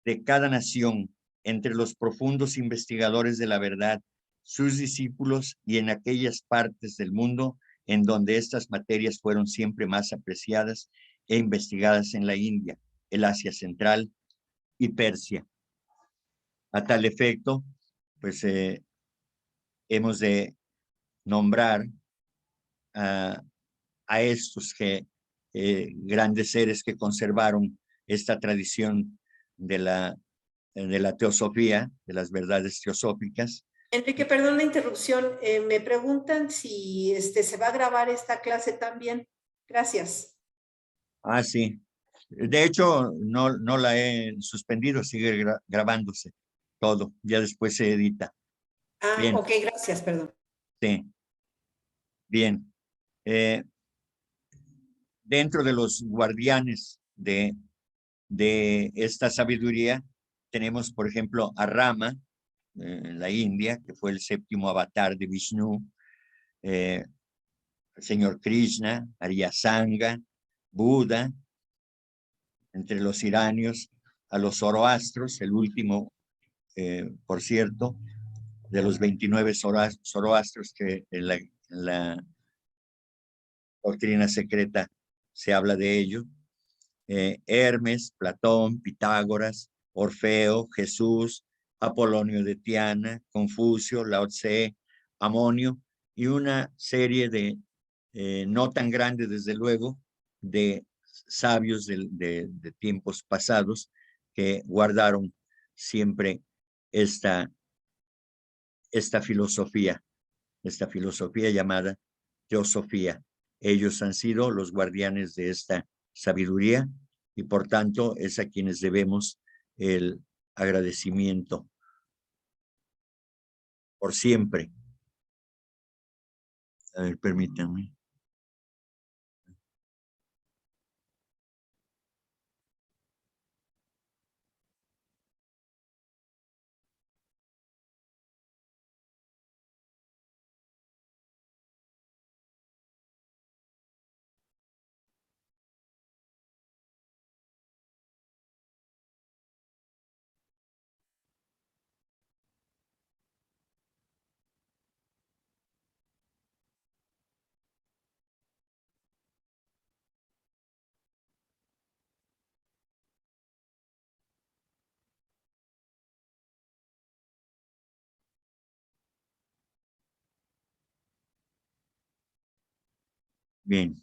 de cada nación, entre los profundos investigadores de la verdad, sus discípulos y en aquellas partes del mundo en donde estas materias fueron siempre más apreciadas e investigadas en la India, el Asia Central y Persia. A tal efecto, pues hemos de nombrar a estos grandes seres que conservaron esta tradición de la teosofía, de las verdades teosóficas. Enrique, perdón la interrupción. Me preguntan si se va a grabar esta clase también. Gracias. Sí. De hecho, no la he suspendido, sigue grabándose todo. Ya después se edita. Bien. Ok, gracias, perdón. Sí. Bien. Dentro de los guardianes de esta sabiduría, tenemos, por ejemplo, a Rama, en la India, que fue el séptimo avatar de Vishnu, el señor Krishna, Arya Sanga, Buda, entre los iranios, a los zoroastros, el último, por cierto, de los 29 zoroastros que en la doctrina secreta se habla de ello. Hermes, Platón, Pitágoras, Orfeo, Jesús, Apolonio de Tiana, Confucio, Lao Tse, Amonio y una serie de, no tan grande desde luego, de sabios de tiempos pasados que guardaron siempre esta filosofía llamada teosofía. Ellos han sido los guardianes de esta sabiduría y por tanto es a quienes debemos el agradecimiento por siempre. A ver, permítanme. Bien.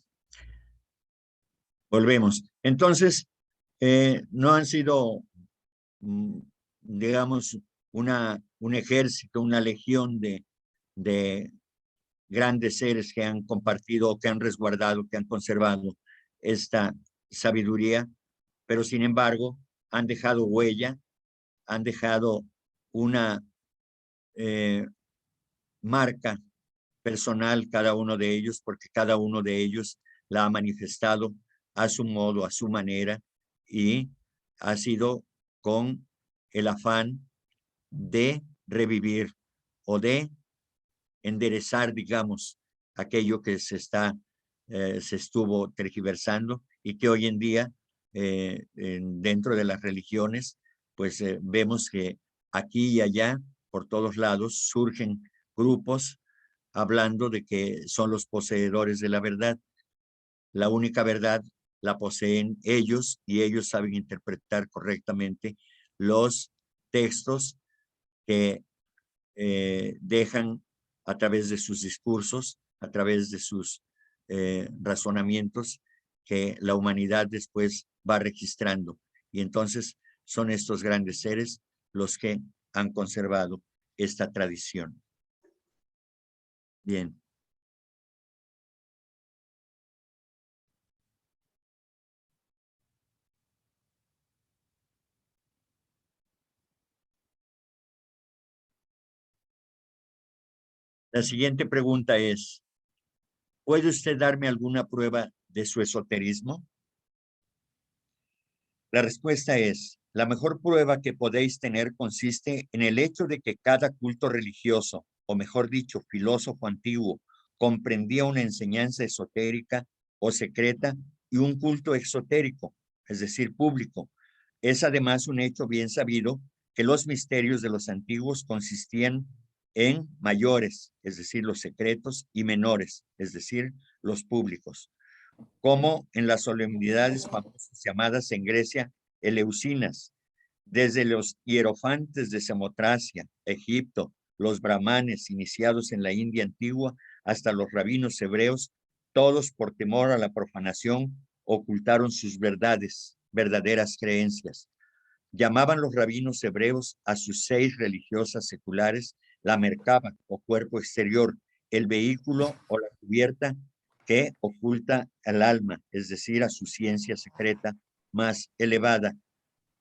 Volvemos. Entonces, no han sido, digamos, un ejército, una legión de grandes seres que han compartido, que han resguardado, que han conservado esta sabiduría, pero sin embargo han dejado huella, han dejado una marca personal cada uno de ellos, porque cada uno de ellos la ha manifestado a su modo, a su manera, y ha sido con el afán de revivir o de enderezar, digamos, aquello que se estuvo tergiversando y que hoy en día dentro de las religiones, pues vemos que aquí y allá, por todos lados, surgen grupos hablando de que son los poseedores de la verdad. La única verdad la poseen ellos y ellos saben interpretar correctamente los textos que dejan a través de sus discursos, a través de sus razonamientos que la humanidad después va registrando. Y entonces son estos grandes seres los que han conservado esta tradición. Bien. La siguiente pregunta es, ¿puede usted darme alguna prueba de su esoterismo? La respuesta es, la mejor prueba que podéis tener consiste en el hecho de que cada culto religioso, o mejor dicho, filósofo antiguo, comprendía una enseñanza esotérica o secreta y un culto exotérico, es decir, público. Es además un hecho bien sabido que los misterios de los antiguos consistían en mayores, es decir, los secretos, y menores, es decir, los públicos, como en las solemnidades famosas llamadas en Grecia eleusinas, desde los hierofantes de Samotracia, Egipto, los brahmanes iniciados en la India antigua, hasta los rabinos hebreos, todos por temor a la profanación ocultaron sus verdaderas creencias. Llamaban los rabinos hebreos a sus 6 religiosas seculares la merkaba o cuerpo exterior, el vehículo o la cubierta que oculta al alma, es decir, a su ciencia secreta más elevada.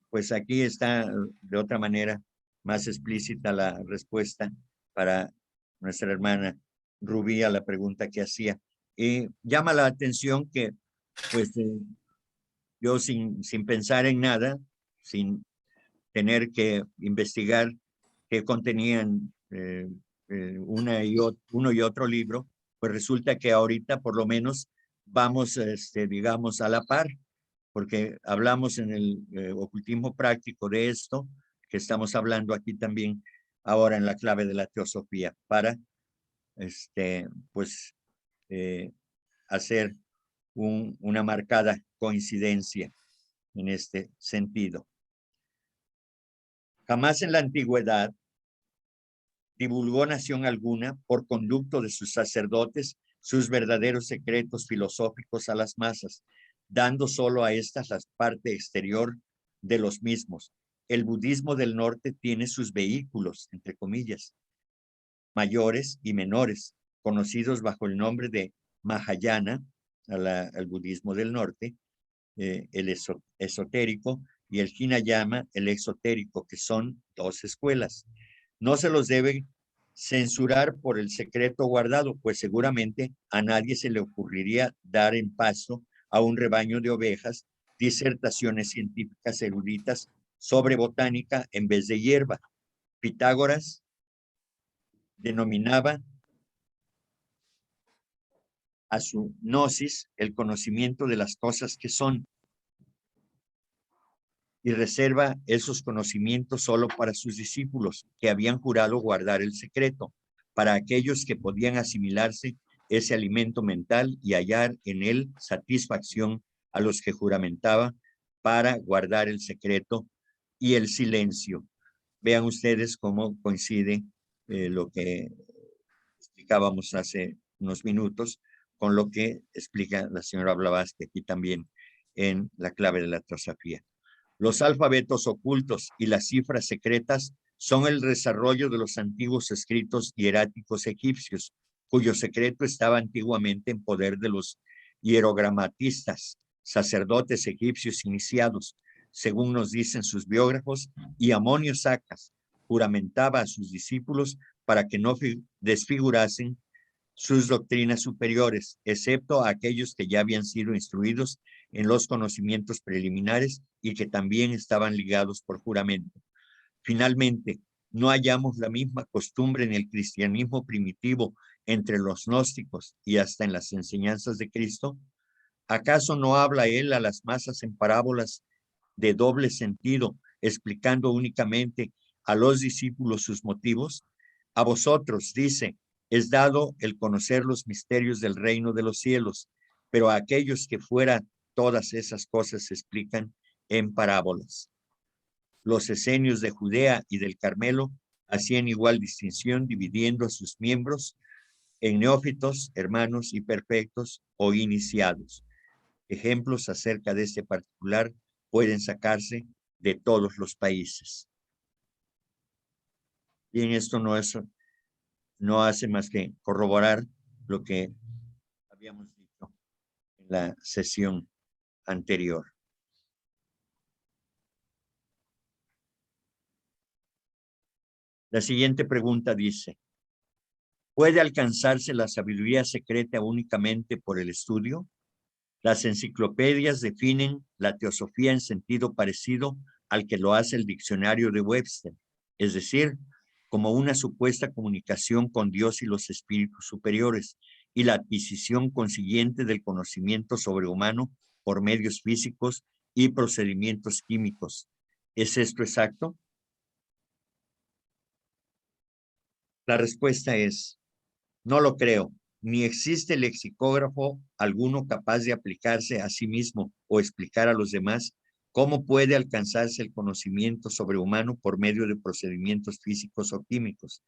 Pues aquí está de otra manera más explícita la respuesta para nuestra hermana Rubí a la pregunta que hacía. Y llama la atención que pues yo sin pensar en nada, sin tener que investigar qué contenían uno y otro libro, pues resulta que ahorita por lo menos vamos, digamos, a la par, porque hablamos en el ocultismo práctico de esto, que estamos hablando aquí también ahora en la clave de la teosofía, para pues hacer una marcada coincidencia en este sentido. Jamás en la antigüedad divulgó nación alguna, por conducto de sus sacerdotes, sus verdaderos secretos filosóficos a las masas, dando solo a estas la parte exterior de los mismos. El budismo del norte tiene sus vehículos, entre comillas, mayores y menores, conocidos bajo el nombre de Mahayana, al budismo del norte, el esotérico, y el Hinayana, el exotérico, que son 2 escuelas. No se los debe censurar por el secreto guardado, pues seguramente a nadie se le ocurriría dar en paso a un rebaño de ovejas disertaciones científicas eruditas sobre botánica en vez de hierba. Pitágoras denominaba a su gnosis el conocimiento de las cosas que son, y reserva esos conocimientos solo para sus discípulos que habían jurado guardar el secreto, para aquellos que podían asimilarse ese alimento mental y hallar en él satisfacción a los que juramentaba para guardar el secreto y el silencio. Vean ustedes cómo coincide lo que explicábamos hace unos minutos con lo que explica la señora Blavatsky aquí también en la clave de la teosofía. Los alfabetos ocultos y las cifras secretas son el desarrollo de los antiguos escritos hieráticos egipcios, cuyo secreto estaba antiguamente en poder de los hierogramatistas, sacerdotes egipcios iniciados, según nos dicen sus biógrafos, y Amonio Sacas juramentaba a sus discípulos para que no desfigurasen sus doctrinas superiores, excepto a aquellos que ya habían sido instruidos en los conocimientos preliminares y que también estaban ligados por juramento. Finalmente, no hallamos la misma costumbre en el cristianismo primitivo entre los gnósticos y hasta en las enseñanzas de Cristo? ¿Acaso no habla él a las masas en parábolas de doble sentido, explicando únicamente a los discípulos sus motivos? A vosotros, dice, es dado el conocer los misterios del reino de los cielos, pero a aquellos que fuera todas esas cosas se explican en parábolas. Los esenios de Judea y del Carmelo hacían igual distinción, dividiendo a sus miembros en neófitos, hermanos y perfectos o iniciados. Ejemplos acerca de este particular pueden sacarse de todos los países. Bien, esto no hace más que corroborar lo que habíamos dicho en la sesión anterior. La siguiente pregunta dice, ¿puede alcanzarse la sabiduría secreta únicamente por el estudio? Las enciclopedias definen la teosofía en sentido parecido al que lo hace el diccionario de Webster, es decir, como una supuesta comunicación con Dios y los espíritus superiores, y la adquisición consiguiente del conocimiento sobrehumano por medios físicos y procedimientos químicos. ¿Es esto exacto? La respuesta es, no lo creo, ni existe lexicógrafo alguno capaz de aplicarse a sí mismo o explicar a los demás cómo puede alcanzarse el conocimiento sobrehumano por medio de procedimientos físicos o químicos.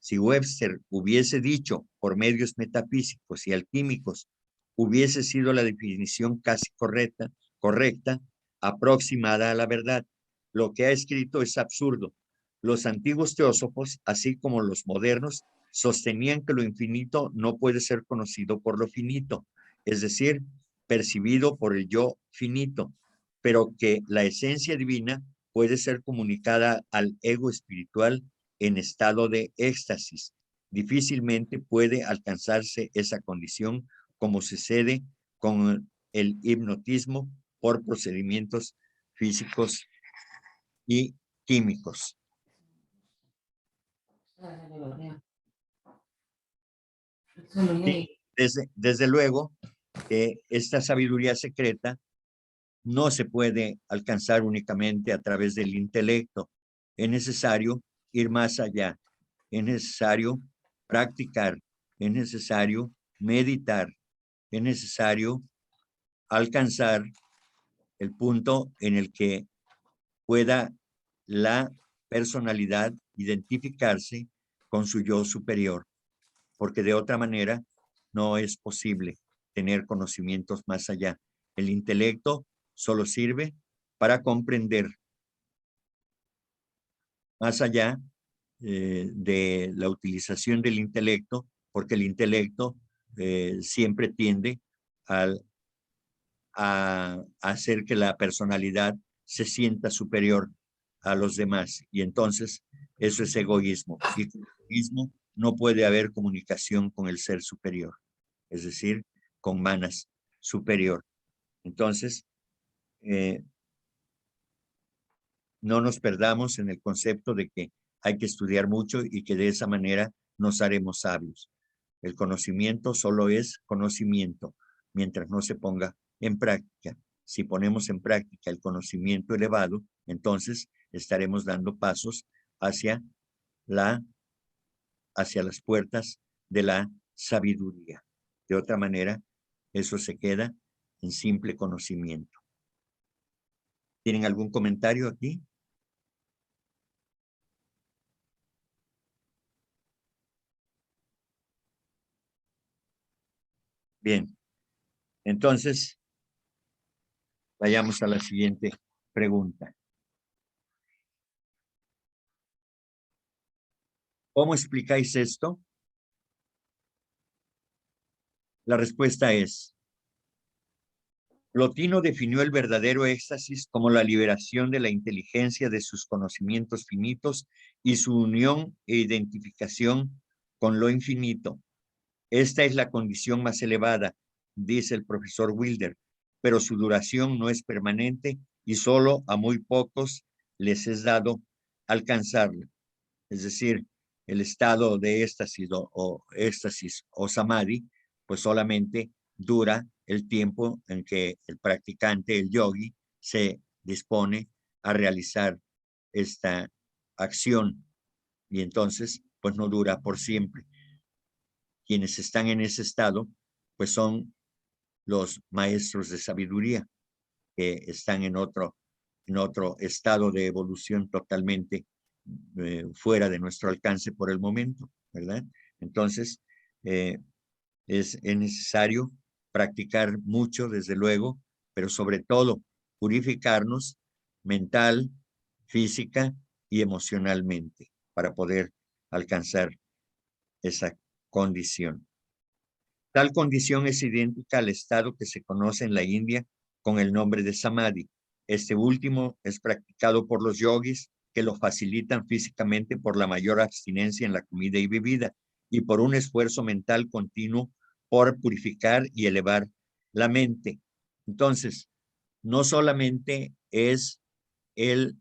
Si Webster hubiese dicho por medios metafísicos y alquímicos, hubiese sido la definición casi correcta, aproximada a la verdad. Lo que ha escrito es absurdo. Los antiguos teósofos, así como los modernos, sostenían que lo infinito no puede ser conocido por lo finito, es decir, percibido por el yo finito, pero que la esencia divina puede ser comunicada al ego espiritual en estado de éxtasis. Difícilmente puede alcanzarse esa condición como sucede con el hipnotismo por procedimientos físicos y químicos. Desde luego que esta sabiduría secreta no se puede alcanzar únicamente a través del intelecto. Es necesario ir más allá. Es necesario practicar. Es necesario meditar. Es necesario alcanzar el punto en el que pueda la personalidad identificarse con su yo superior, porque de otra manera no es posible tener conocimientos más allá. El intelecto solo sirve para comprender más allá de la utilización del intelecto, porque el intelecto siempre tiende a hacer que la personalidad se sienta superior a los demás, y entonces eso es egoísmo, y con egoísmo no puede haber comunicación con el ser superior, es decir, con Manas superior. Entonces, no nos perdamos en el concepto de que hay que estudiar mucho y que de esa manera nos haremos sabios. El conocimiento solo es conocimiento mientras no se ponga en práctica. Si ponemos en práctica el conocimiento elevado, entonces estaremos dando pasos hacia las puertas de la sabiduría. De otra manera, eso se queda en simple conocimiento. ¿Tienen algún comentario aquí? Bien, entonces vayamos a la siguiente pregunta. ¿Cómo explicáis esto? La respuesta es, Plotino definió el verdadero éxtasis como la liberación de la inteligencia de sus conocimientos finitos y su unión e identificación con lo infinito. Esta es la condición más elevada, dice el profesor Wilder, pero su duración no es permanente y solo a muy pocos les es dado alcanzarla. es decir, el estado de éxtasis o samadhi, pues solamente dura el tiempo en que el practicante, el yogi, se dispone a realizar esta acción y entonces pues no dura por siempre. Quienes están en ese estado pues son los maestros de sabiduría que están en otro estado de evolución totalmente fuera de nuestro alcance por el momento, ¿verdad? Entonces, es necesario practicar mucho, desde luego, pero sobre todo purificarnos mental, física y emocionalmente para poder alcanzar esa condición. Tal condición es idéntica al estado que se conoce en la India con el nombre de Samadhi. Este último es practicado por los yogis que lo facilitan físicamente por la mayor abstinencia en la comida y bebida y por un esfuerzo mental continuo por purificar y elevar la mente. Entonces, no solamente es el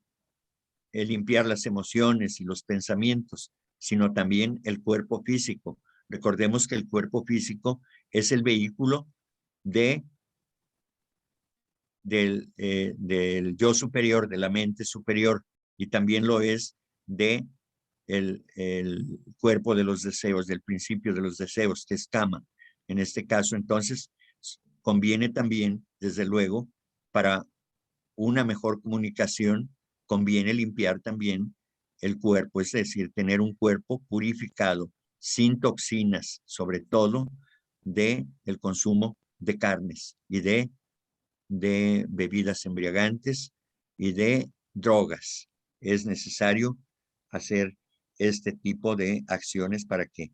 limpiar las emociones y los pensamientos, sino también el cuerpo físico. Recordemos que el cuerpo físico es el vehículo del yo superior, de la mente superior, y también lo es de el cuerpo de los deseos, del principio de los deseos, que es Kama. En este caso, entonces, conviene también, desde luego, para una mejor comunicación, conviene limpiar también el cuerpo, es decir, tener un cuerpo purificado, sin toxinas, sobre todo de el consumo de carnes y de bebidas embriagantes y de drogas. Es necesario hacer este tipo de acciones para que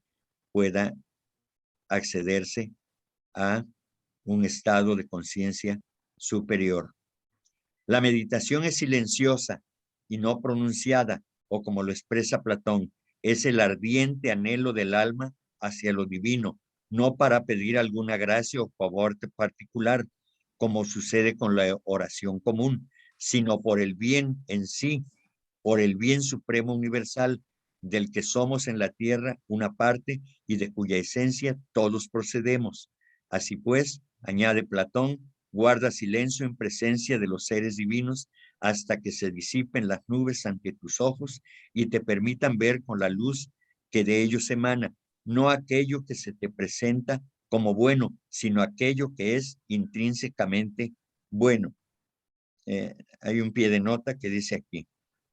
pueda accederse a un estado de conciencia superior. La meditación es silenciosa y no pronunciada, o como lo expresa Platón, es el ardiente anhelo del alma hacia lo divino, no para pedir alguna gracia o favor particular, como sucede con la oración común, sino por el bien en sí, por el bien supremo universal, del que somos en la tierra una parte y de cuya esencia todos procedemos. Así pues, añade Platón, guarda silencio en presencia de los seres divinos hasta que se disipen las nubes ante tus ojos y te permitan ver con la luz que de ellos emana, no aquello que se te presenta como bueno, sino aquello que es intrínsecamente bueno. Hay un pie de nota que dice aquí: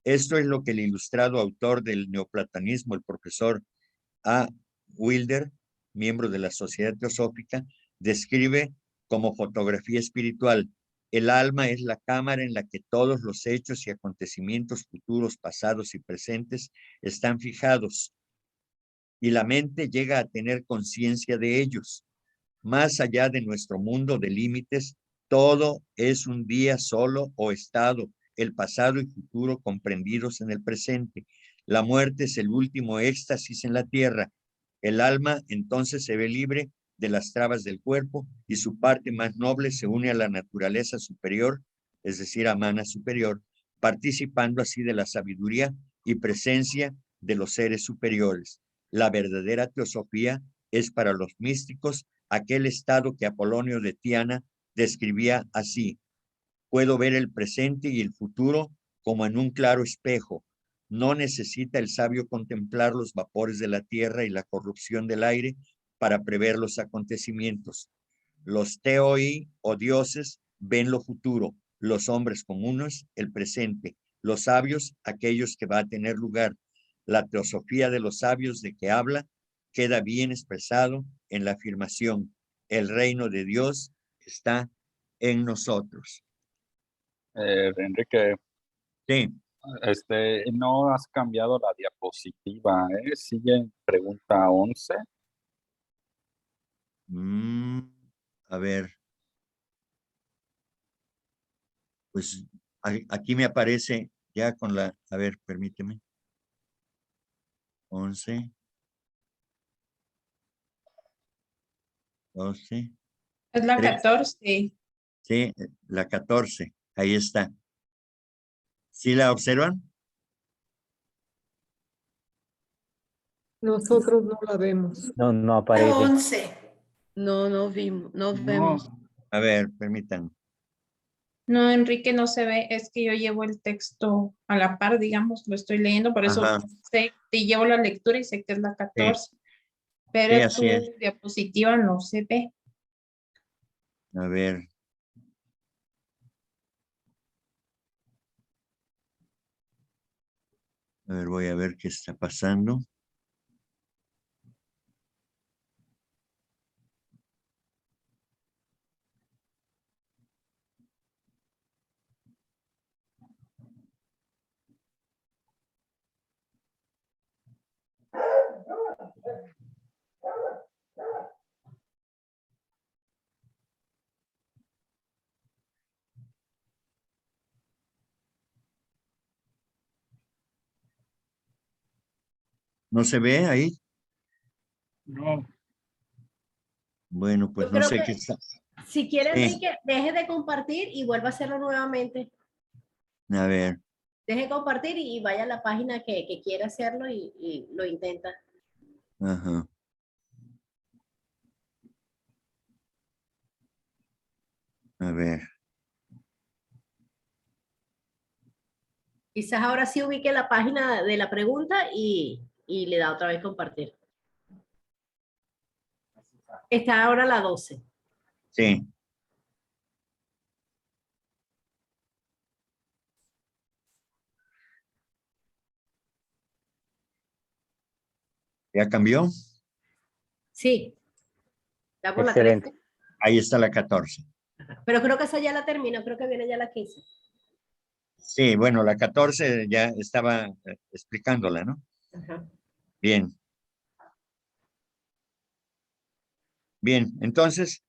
esto es lo que el ilustrado autor del neoplatonismo, el profesor A. Wilder, miembro de la Sociedad Teosófica, describe como fotografía espiritual. El alma es la cámara en la que todos los hechos y acontecimientos futuros, pasados y presentes están fijados, y la mente llega a tener conciencia de ellos. Más allá de nuestro mundo de límites, todo es un día solo o estado, el pasado y futuro comprendidos en el presente. La muerte es el último éxtasis en la tierra. El alma entonces se ve libre de las trabas del cuerpo y su parte más noble se une a la naturaleza superior, es decir, a mana superior, participando así de la sabiduría y presencia de los seres superiores. La verdadera teosofía es para los místicos aquel estado que Apolonio de Tiana describía así: puedo ver el presente y el futuro como en un claro espejo. No necesita el sabio contemplar los vapores de la tierra y la corrupción del aire para prever los acontecimientos. Los teoi o dioses ven lo futuro, los hombres comunes el presente, los sabios aquellos que va a tener lugar. La teosofía de los sabios de que habla queda bien expresado en la afirmación: el reino de Dios está en nosotros. Enrique, Sí. no has cambiado la diapositiva, ¿eh? Sigue en pregunta 11. A ver. Pues aquí me aparece ya con la, a ver, permíteme. 11. 12. Es la 13. 14. Sí, la 14. Ahí está. ¿Sí la observan? Nosotros no la vemos. No, no La aparece. 11. No vimos, no No, vemos. A ver, permítanme. No, Enrique, no se ve, es que yo llevo el texto a la par, digamos, lo estoy leyendo, por eso Ajá. sé, te llevo la lectura y sé que es la 14, pero Sí, tu así es. diapositiva no se ve. A ver. A ver, voy a ver qué está pasando. ¿No se ve ahí? no. Bueno, pues Yo no creo sé que qué está. si quiere, Sí. Enrique, deje de compartir y vuelva a hacerlo nuevamente. A ver. Deje de compartir y vaya a la página que quiera hacerlo y lo intenta. Ajá. A ver. Quizás ahora sí ubique la página de la pregunta y le da otra vez compartir. Está ahora la 12. Sí. ¿Ya cambió? Sí. Está por la Excelente. 13. Ahí está la 14. Pero creo que esa ya la terminó, creo que viene ya la 15. Sí, bueno, la 14 ya estaba explicándola, ¿no? Ajá. Bien. Bien, entonces,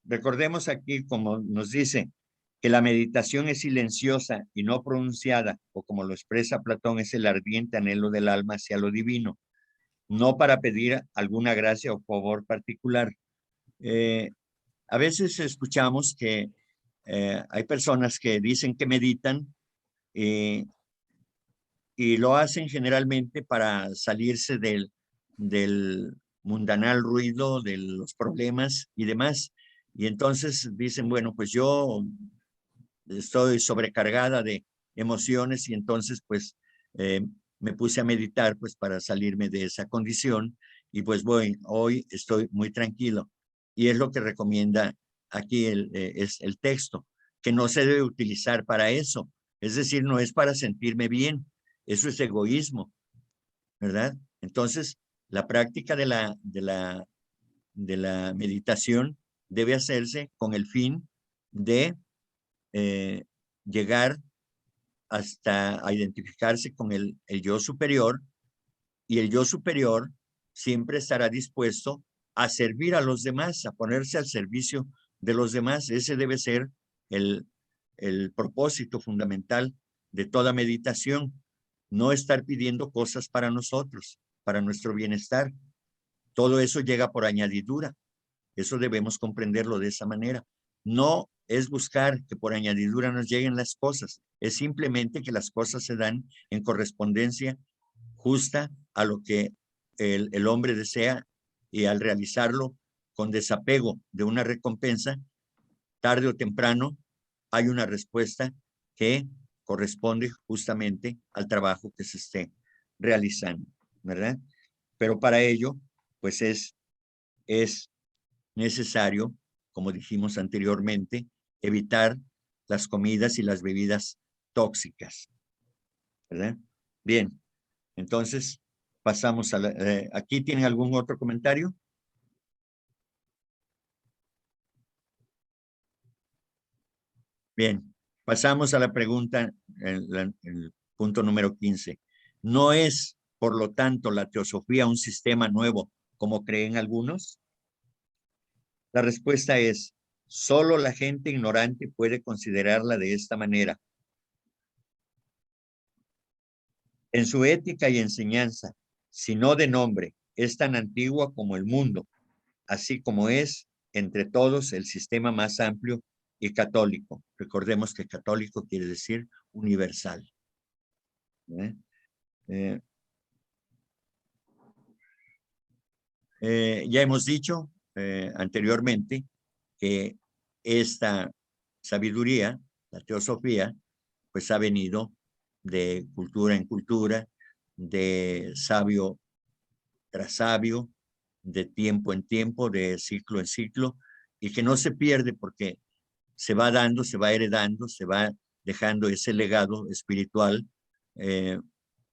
recordemos aquí, como nos dice, que la meditación es silenciosa y no pronunciada, o como lo expresa Platón, es el ardiente anhelo del alma hacia lo divino, no para pedir alguna gracia o favor particular. A veces escuchamos que hay personas que dicen que meditan y lo hacen generalmente para salirse del mundanal ruido, de los problemas y demás. Y entonces dicen, bueno, pues yo estoy sobrecargada de emociones y entonces pues me puse a meditar pues para salirme de esa condición y pues hoy estoy muy tranquilo. Y es lo que recomienda aquí es el texto, que no se debe utilizar para eso. Es decir, no es para sentirme bien, eso es egoísmo, ¿verdad? Entonces, la práctica de la meditación debe hacerse con el fin de llegar hasta a identificarse con el yo superior, y el yo superior siempre estará dispuesto a servir a los demás, a ponerse al servicio de los demás. Ese debe ser el propósito fundamental de toda meditación, no estar pidiendo cosas para nosotros, para nuestro bienestar. Todo eso llega por añadidura. Eso debemos comprenderlo de esa manera. No es buscar que por añadidura nos lleguen las cosas, es simplemente que las cosas se dan en correspondencia justa a lo que el hombre desea, y al realizarlo con desapego de una recompensa, tarde o temprano hay una respuesta que corresponde justamente al trabajo que se esté realizando, ¿verdad? Pero para ello, pues es necesario, como dijimos anteriormente, evitar las comidas y las bebidas tóxicas, ¿verdad? Bien, entonces pasamos a ¿aquí tienen algún otro comentario? Bien, pasamos a la pregunta, el punto número 15. ¿No es, por lo tanto, la teosofía un sistema nuevo, como creen algunos? La respuesta es, solo la gente ignorante puede considerarla de esta manera. En su ética y enseñanza, si no de nombre, es tan antigua como el mundo, así como es entre todos el sistema más amplio y católico. Recordemos que católico quiere decir universal. Ya hemos dicho anteriormente que esta sabiduría, la teosofía, pues ha venido de cultura en cultura, de sabio tras sabio, de tiempo en tiempo, de ciclo en ciclo, y que no se pierde porque se va dando, se va heredando, se va dejando ese legado espiritual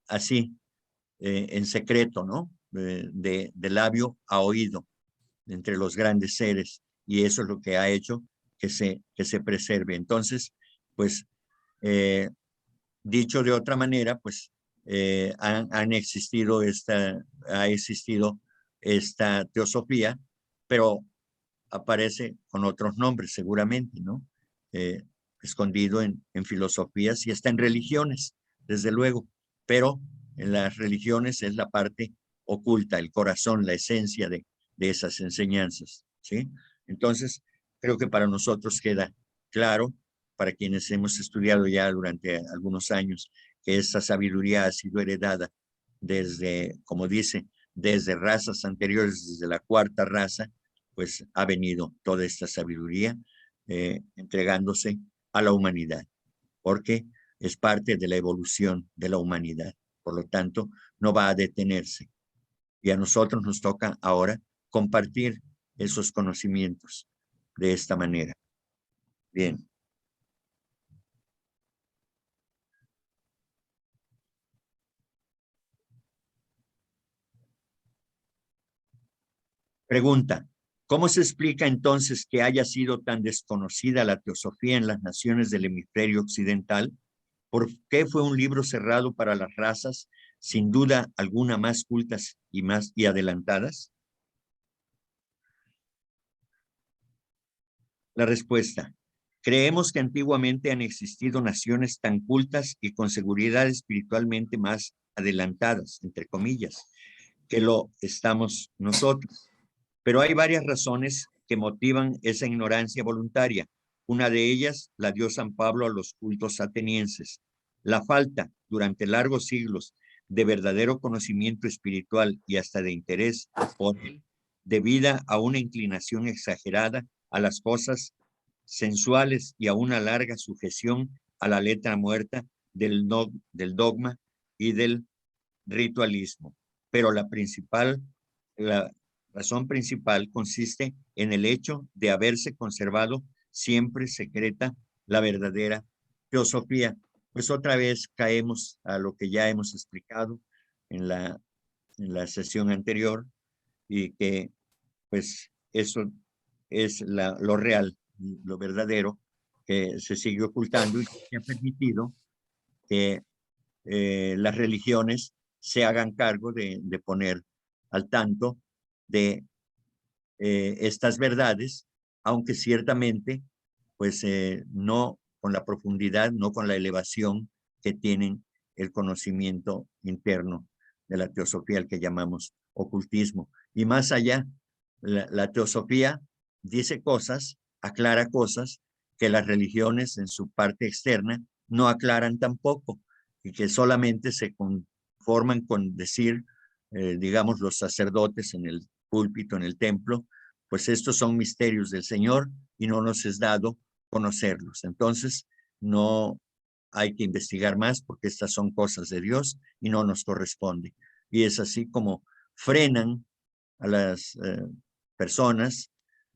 así, en secreto, ¿no? De labio a oído, entre los grandes seres, y eso es lo que ha hecho que se preserve. Entonces, pues, dicho de otra manera, pues, ha existido esta teosofía, pero aparece con otros nombres seguramente, ¿no? Escondido en filosofías y hasta en religiones, desde luego, pero en las religiones es la parte oculta, el corazón, la esencia de esas enseñanzas, ¿sí? Entonces, creo que para nosotros queda claro, para quienes hemos estudiado ya durante algunos años, que esta sabiduría ha sido heredada desde, como dice, desde razas anteriores, desde la cuarta raza, pues ha venido toda esta sabiduría entregándose a la humanidad, porque es parte de la evolución de la humanidad. Por lo tanto, no va a detenerse. Y a nosotros nos toca ahora compartir esos conocimientos de esta manera. Bien. Pregunta: ¿cómo se explica entonces que haya sido tan desconocida la teosofía en las naciones del hemisferio occidental? ¿Por qué fue un libro cerrado para las razas, sin duda alguna más cultas y adelantadas? La respuesta: creemos que antiguamente han existido naciones tan cultas y con seguridad espiritualmente más adelantadas, entre comillas, que lo estamos nosotros. Pero hay varias razones que motivan esa ignorancia voluntaria. Una de ellas la dio San Pablo a los cultos atenienses. La falta, durante largos siglos, de verdadero conocimiento espiritual y hasta de interés por él, debida a una inclinación exagerada a las cosas sensuales y a una larga sujeción a la letra muerta del dogma y del ritualismo. Pero la razón principal consiste en el hecho de haberse conservado siempre secreta la verdadera teosofía. Pues otra vez caemos a lo que ya hemos explicado en la sesión anterior, y que pues eso es lo real, lo verdadero, que se sigue ocultando y que ha permitido que las religiones se hagan cargo de poner al tanto de estas verdades, aunque ciertamente pues no con la profundidad, no con la elevación que tienen el conocimiento interno de la teosofía, el que llamamos ocultismo. Y más allá, la teosofía dice cosas, aclara cosas que las religiones en su parte externa no aclaran tampoco, y que solamente se conforman con decir, digamos, los sacerdotes en el púlpito, en el templo, pues estos son misterios del Señor y no nos es dado conocerlos. Entonces, no hay que investigar más porque estas son cosas de Dios y no nos corresponde. Y es así como frenan a las personas,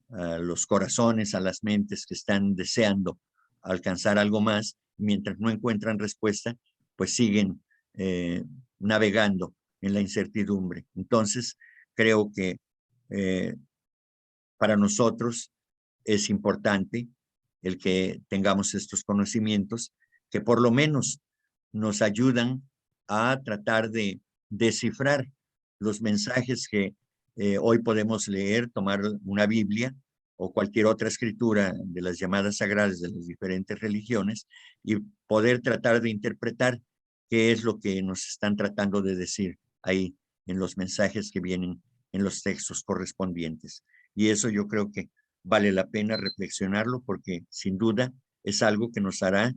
a los corazones, a las mentes que están deseando alcanzar algo más, mientras no encuentran respuesta, pues siguen navegando en la incertidumbre. Entonces, creo que para nosotros es importante el que tengamos estos conocimientos que por lo menos nos ayudan a tratar de descifrar los mensajes que hoy podemos leer, tomar una Biblia o cualquier otra escritura de las llamadas sagradas de las diferentes religiones y poder tratar de interpretar qué es lo que nos están tratando de decir ahí en los mensajes que vienen en los textos correspondientes. Y eso yo creo que vale la pena reflexionarlo porque sin duda es algo que nos hará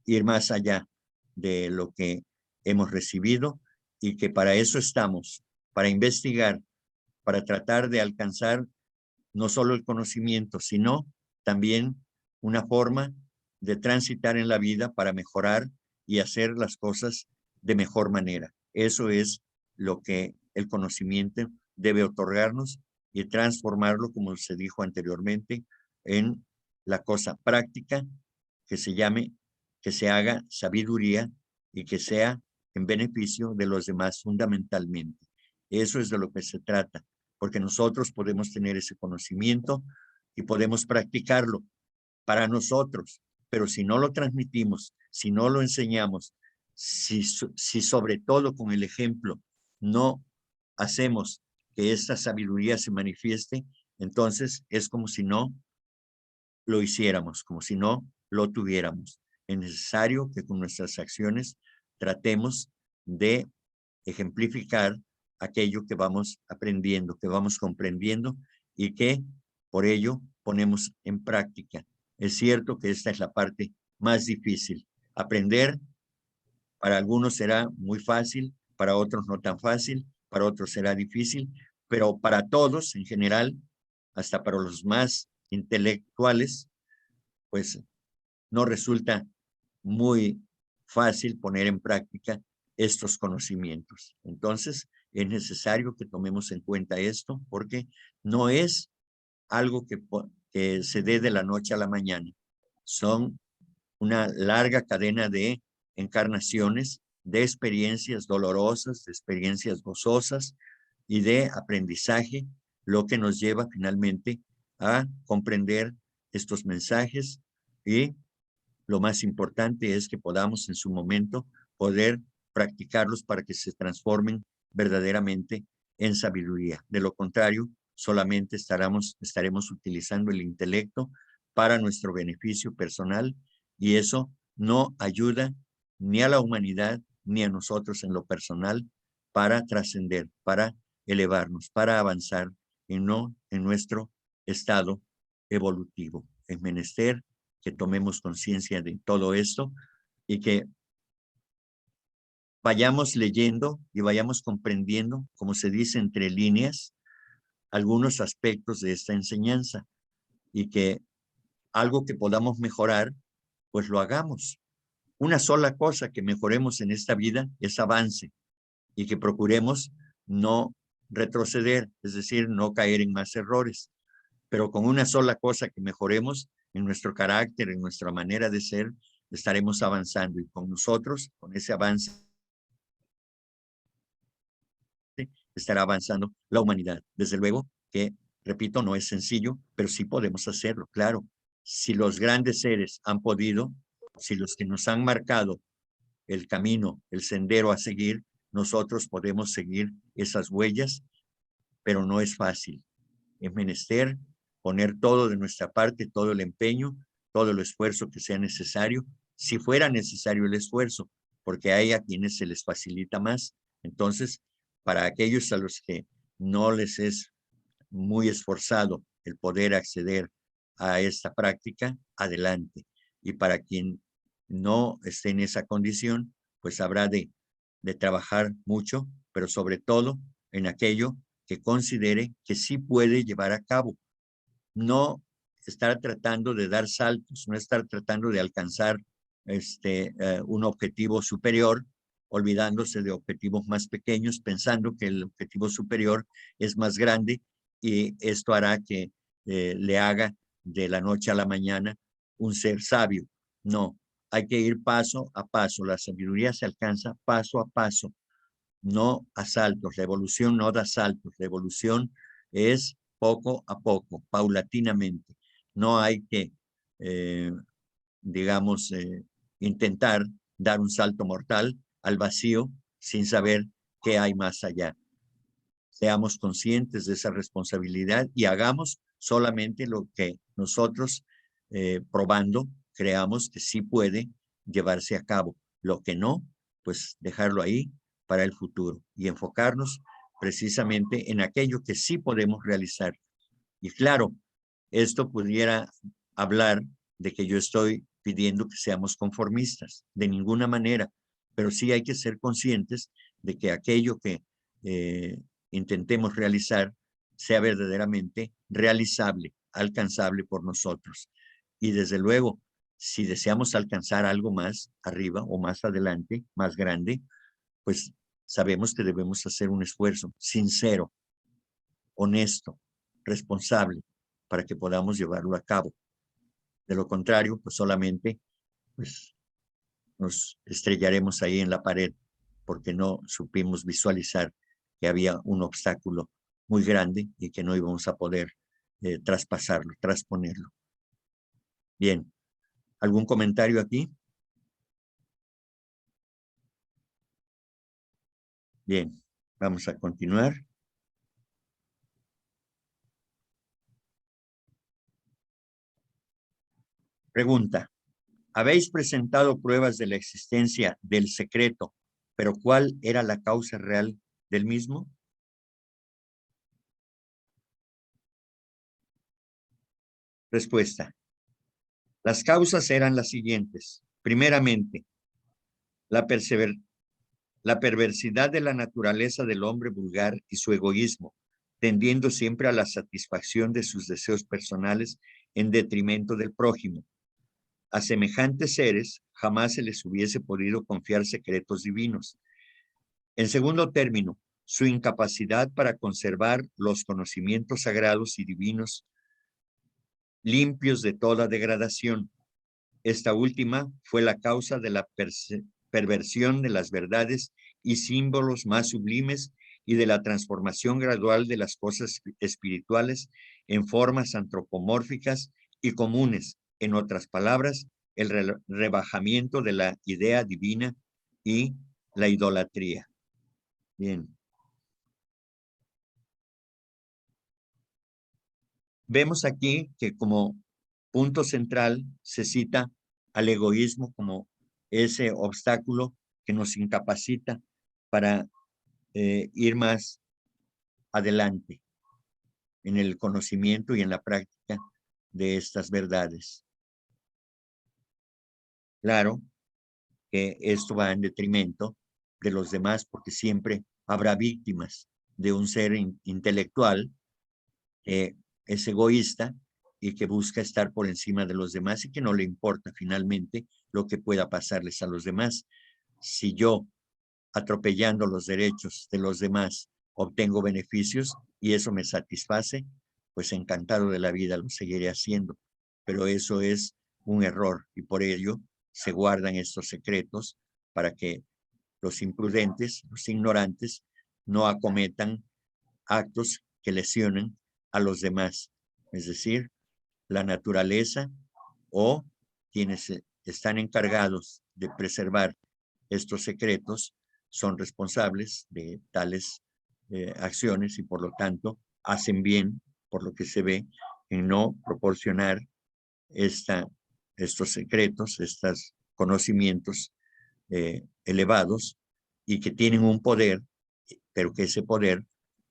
ir más allá de lo que hemos recibido y que para eso estamos, para investigar para tratar de alcanzar no solo el conocimiento, sino también una forma de transitar en la vida para mejorar y hacer las cosas de mejor manera. Eso es lo que el conocimiento debe otorgarnos y transformarlo, como se dijo anteriormente, en la cosa práctica que se haga sabiduría y que sea en beneficio de los demás fundamentalmente. Eso es de lo que se trata, porque nosotros podemos tener ese conocimiento y podemos practicarlo para nosotros, pero si no lo transmitimos, si no lo enseñamos, si sobre todo con el ejemplo no hacemos que esta sabiduría se manifieste, entonces es como si no lo hiciéramos, como si no lo tuviéramos. Es necesario que con nuestras acciones tratemos de ejemplificar aquello que vamos aprendiendo, que vamos comprendiendo y que por ello ponemos en práctica. Es cierto que esta es la parte más difícil. Aprender para algunos será muy fácil, para otros no tan fácil, para otros será difícil, pero para todos en general, hasta para los más intelectuales, pues no resulta muy fácil poner en práctica estos conocimientos. Entonces, es necesario que tomemos en cuenta esto porque no es algo que se dé de la noche a la mañana. Son una larga cadena de encarnaciones, de experiencias dolorosas, de experiencias gozosas y de aprendizaje, lo que nos lleva finalmente a comprender estos mensajes y lo más importante es que podamos en su momento poder practicarlos para que se transformen verdaderamente en sabiduría. De lo contrario, solamente estaremos utilizando el intelecto para nuestro beneficio personal y eso no ayuda ni a la humanidad ni a nosotros en lo personal para trascender, para elevarnos, para avanzar en nuestro estado evolutivo. Es menester que tomemos conciencia de todo esto y que vayamos leyendo y vayamos comprendiendo, como se dice entre líneas, algunos aspectos de esta enseñanza y que algo que podamos mejorar, pues lo hagamos. Una sola cosa que mejoremos en esta vida es avance y que procuremos no retroceder, es decir, no caer en más errores. Pero con una sola cosa que mejoremos en nuestro carácter, en nuestra manera de ser, estaremos avanzando y con nosotros, con ese avance, estará avanzando la humanidad. Desde luego que, repito, no es sencillo, pero sí podemos hacerlo, claro. Si los grandes seres han podido, si los que nos han marcado el camino, el sendero a seguir, nosotros podemos seguir esas huellas, pero no es fácil. Es menester poner todo de nuestra parte, todo el empeño, todo el esfuerzo que sea necesario, si fuera necesario el esfuerzo, porque hay a quienes se les facilita más. Entonces, para aquellos a los que no les es muy esforzado el poder acceder a esta práctica, adelante. Y para quien no esté en esa condición, pues habrá de trabajar mucho, pero sobre todo en aquello que considere que sí puede llevar a cabo. No estar tratando de dar saltos, no estar tratando de alcanzar un objetivo superior, olvidándose de objetivos más pequeños, pensando que el objetivo superior es más grande y esto hará que le haga de la noche a la mañana un ser sabio. No, hay que ir paso a paso. La sabiduría se alcanza paso a paso, no a saltos. La evolución no da saltos. La evolución es poco a poco, paulatinamente. No hay que, digamos, intentar dar un salto mortal al vacío sin saber qué hay más allá. Seamos conscientes de esa responsabilidad y hagamos solamente lo que nosotros probando creamos que sí puede llevarse a cabo. Lo que no, pues dejarlo ahí para el futuro y enfocarnos precisamente en aquello que sí podemos realizar. Y claro, esto pudiera hablar de que yo estoy pidiendo que seamos conformistas, de ninguna manera, pero sí hay que ser conscientes de que aquello que intentemos realizar, sea verdaderamente realizable, alcanzable por nosotros. Y desde luego, si deseamos alcanzar algo más arriba o más adelante, más grande, pues sabemos que debemos hacer un esfuerzo sincero, honesto, responsable, para que podamos llevarlo a cabo. De lo contrario, pues solamente pues, nos estrellaremos ahí en la pared porque no supimos visualizar que había un obstáculo muy grande y que no íbamos a poder traspasarlo, trasponerlo. Bien, ¿algún comentario aquí? Bien, vamos a continuar. Pregunta. Habéis presentado pruebas de la existencia del secreto, pero ¿cuál era la causa real del mismo? Respuesta. Las causas eran las siguientes. Primeramente, la perversidad de la naturaleza del hombre vulgar y su egoísmo, tendiendo siempre a la satisfacción de sus deseos personales en detrimento del prójimo. A semejantes seres jamás se les hubiese podido confiar secretos divinos. En segundo término, su incapacidad para conservar los conocimientos sagrados y divinos limpios de toda degradación. Esta última fue la causa de la perversión de las verdades y símbolos más sublimes y de la transformación gradual de las cosas espirituales en formas antropomórficas y comunes. En otras palabras, el rebajamiento de la idea divina y la idolatría. Bien. Vemos aquí que como punto central se cita al egoísmo como ese obstáculo que nos incapacita para ir más adelante en el conocimiento y en la práctica de estas verdades. Claro que esto va en detrimento de los demás porque siempre habrá víctimas de un ser intelectual que es egoísta y que busca estar por encima de los demás y que no le importa finalmente lo que pueda pasarles a los demás. Si yo, atropellando los derechos de los demás, obtengo beneficios y eso me satisface, pues encantado de la vida lo seguiré haciendo. Pero eso es un error y por ello se guardan estos secretos para que los imprudentes, los ignorantes, no acometan actos que lesionen a los demás, es decir, la naturaleza o quienes están encargados de preservar estos secretos son responsables de tales acciones y por lo tanto hacen bien, por lo que se ve, en no proporcionar estos secretos, estos conocimientos elevados y que tienen un poder, pero que ese poder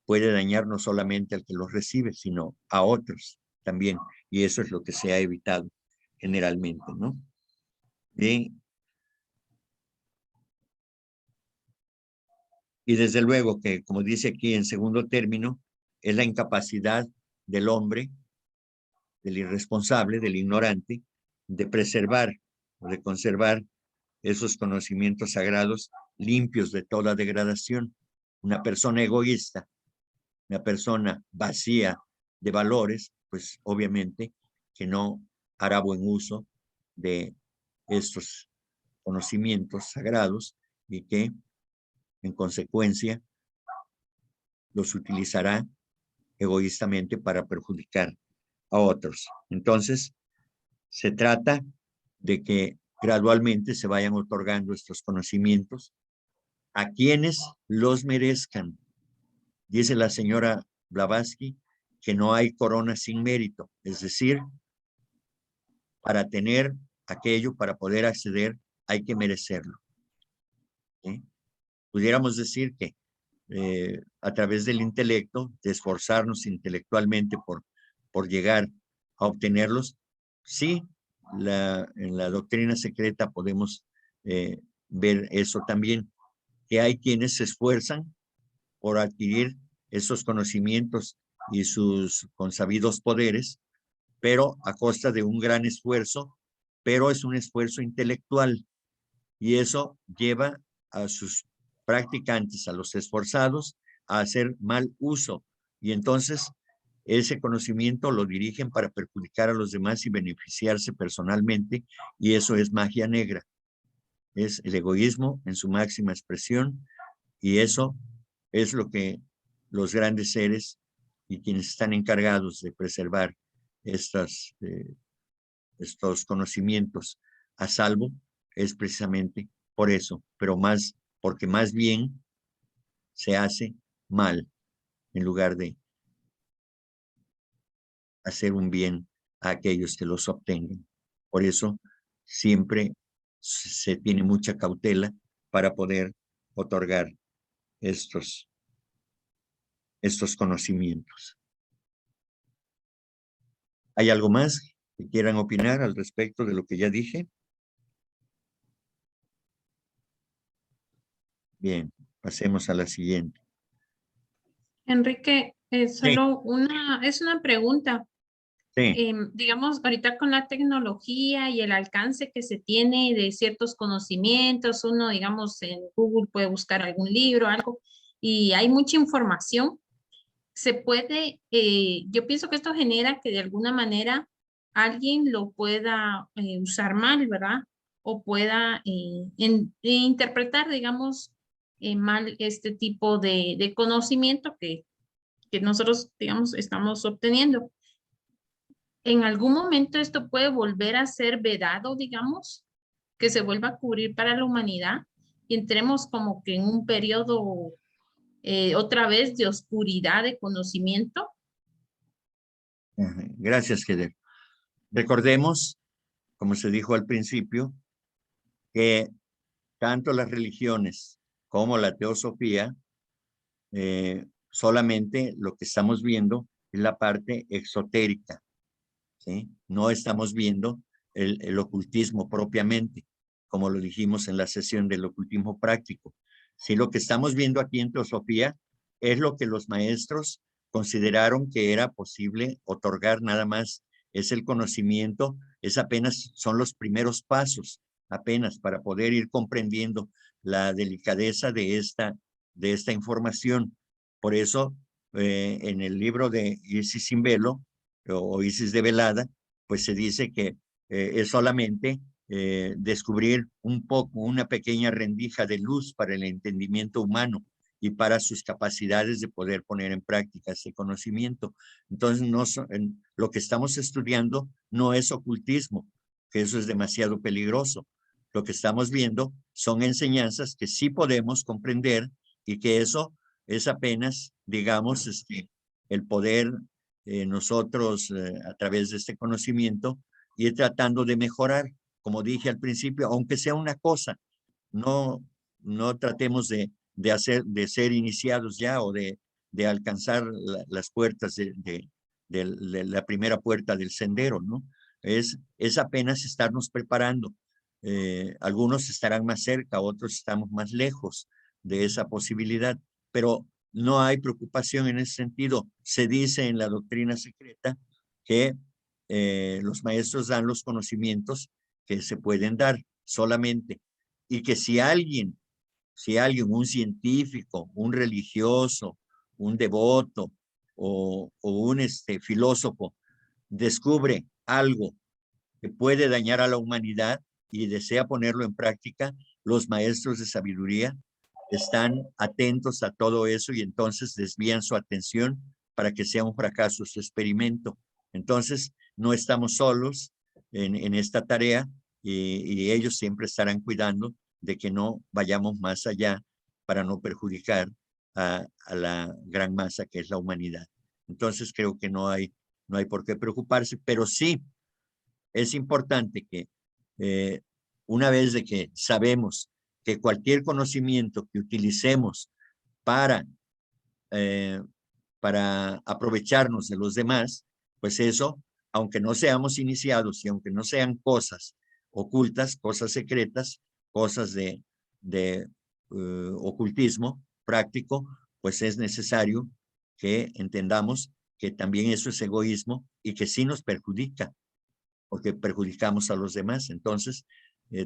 puede dañar no solamente al que los recibe, sino a otros también. Y eso es lo que se ha evitado generalmente, ¿no? Bien. Y desde luego que, como dice aquí en segundo término, es la incapacidad del hombre, del irresponsable, del ignorante, de preservar o de conservar esos conocimientos sagrados limpios de toda degradación. Una persona egoísta, una persona vacía de valores, pues obviamente que no hará buen uso de estos conocimientos sagrados y que en consecuencia los utilizará egoístamente para perjudicar a otros. Entonces, se trata de que gradualmente se vayan otorgando estos conocimientos a quienes los merezcan. Dice la señora Blavatsky que no hay corona sin mérito, es decir, para tener aquello, para poder acceder, hay que merecerlo. ¿Sí? Pudiéramos decir que a través del intelecto, de esforzarnos intelectualmente por llegar a obtenerlos, sí, en la doctrina secreta podemos ver eso también, que hay quienes se esfuerzan por adquirir esos conocimientos y sus consabidos poderes, pero a costa de un gran esfuerzo, pero es un esfuerzo intelectual, y eso lleva a sus practicantes, a los esforzados, a hacer mal uso, y entonces ese conocimiento lo dirigen para perjudicar a los demás y beneficiarse personalmente, y eso es magia negra. Es el egoísmo en su máxima expresión, y eso es lo que los grandes seres y quienes están encargados de preservar estos conocimientos a salvo es precisamente por eso, pero más porque más bien se hace mal en lugar de hacer un bien a aquellos que los obtengan. Por eso siempre se tiene mucha cautela para poder otorgar estos conocimientos. ¿Hay algo más que quieran opinar al respecto de lo que ya dije? Bien, pasemos a la siguiente. Enrique, solo es una pregunta. Sí. Digamos, ahorita con la tecnología y el alcance que se tiene de ciertos conocimientos, uno, digamos, en Google puede buscar algún libro, algo, y hay mucha información. Se puede, yo pienso que esto genera que de alguna manera alguien lo pueda usar mal, ¿verdad? O pueda interpretar, digamos, mal este tipo de conocimiento que nosotros, digamos, estamos obteniendo. ¿En algún momento esto puede volver a ser vedado, digamos, que se vuelva a cubrir para la humanidad y entremos como que en un periodo otra vez de oscuridad de conocimiento? Gracias, Keder. Recordemos, como se dijo al principio, que tanto las religiones como la teosofía, solamente lo que estamos viendo es la parte exotérica, ¿sí? No estamos viendo el ocultismo propiamente, como lo dijimos en la sesión del ocultismo práctico. Sí, lo que estamos viendo aquí en teosofía es lo que los maestros consideraron que era posible otorgar nada más. Es el conocimiento, es apenas, son los primeros pasos, apenas para poder ir comprendiendo la delicadeza de esta información. Por eso, en el libro de Isis sin velo, o Isis de velada, pues se dice que es solamente descubrir un poco, una pequeña rendija de luz para el entendimiento humano y para sus capacidades de poder poner en práctica ese conocimiento. Entonces, lo que estamos estudiando no es ocultismo, que eso es demasiado peligroso. Lo que estamos viendo son enseñanzas que sí podemos comprender y que eso es apenas, digamos, el poder nosotros a través de este conocimiento ir tratando de mejorar, como dije al principio, aunque sea una cosa, no tratemos de ser iniciados ya o de alcanzar las puertas de la primera puerta del sendero, ¿no? Es apenas estarnos preparando. Algunos estarán más cerca, otros estamos más lejos de esa posibilidad, pero no hay preocupación en ese sentido. Se dice en la doctrina secreta que los maestros dan los conocimientos que se pueden dar solamente, y que si alguien, un científico, un religioso, un devoto o un filósofo descubre algo que puede dañar a la humanidad y desea ponerlo en práctica, los maestros de sabiduría están atentos a todo eso y entonces desvían su atención para que sea un fracaso su experimento. Entonces, no estamos solos en esta tarea y ellos siempre estarán cuidando de que no vayamos más allá para no perjudicar a la gran masa que es la humanidad. Entonces, creo que no hay por qué preocuparse, pero sí es importante que una vez de que sabemos que cualquier conocimiento que utilicemos para aprovecharnos de los demás, pues eso, aunque no seamos iniciados y aunque no sean cosas ocultas, cosas secretas, cosas de ocultismo práctico, pues es necesario que entendamos que también eso es egoísmo y que sí nos perjudica, porque perjudicamos a los demás. Entonces,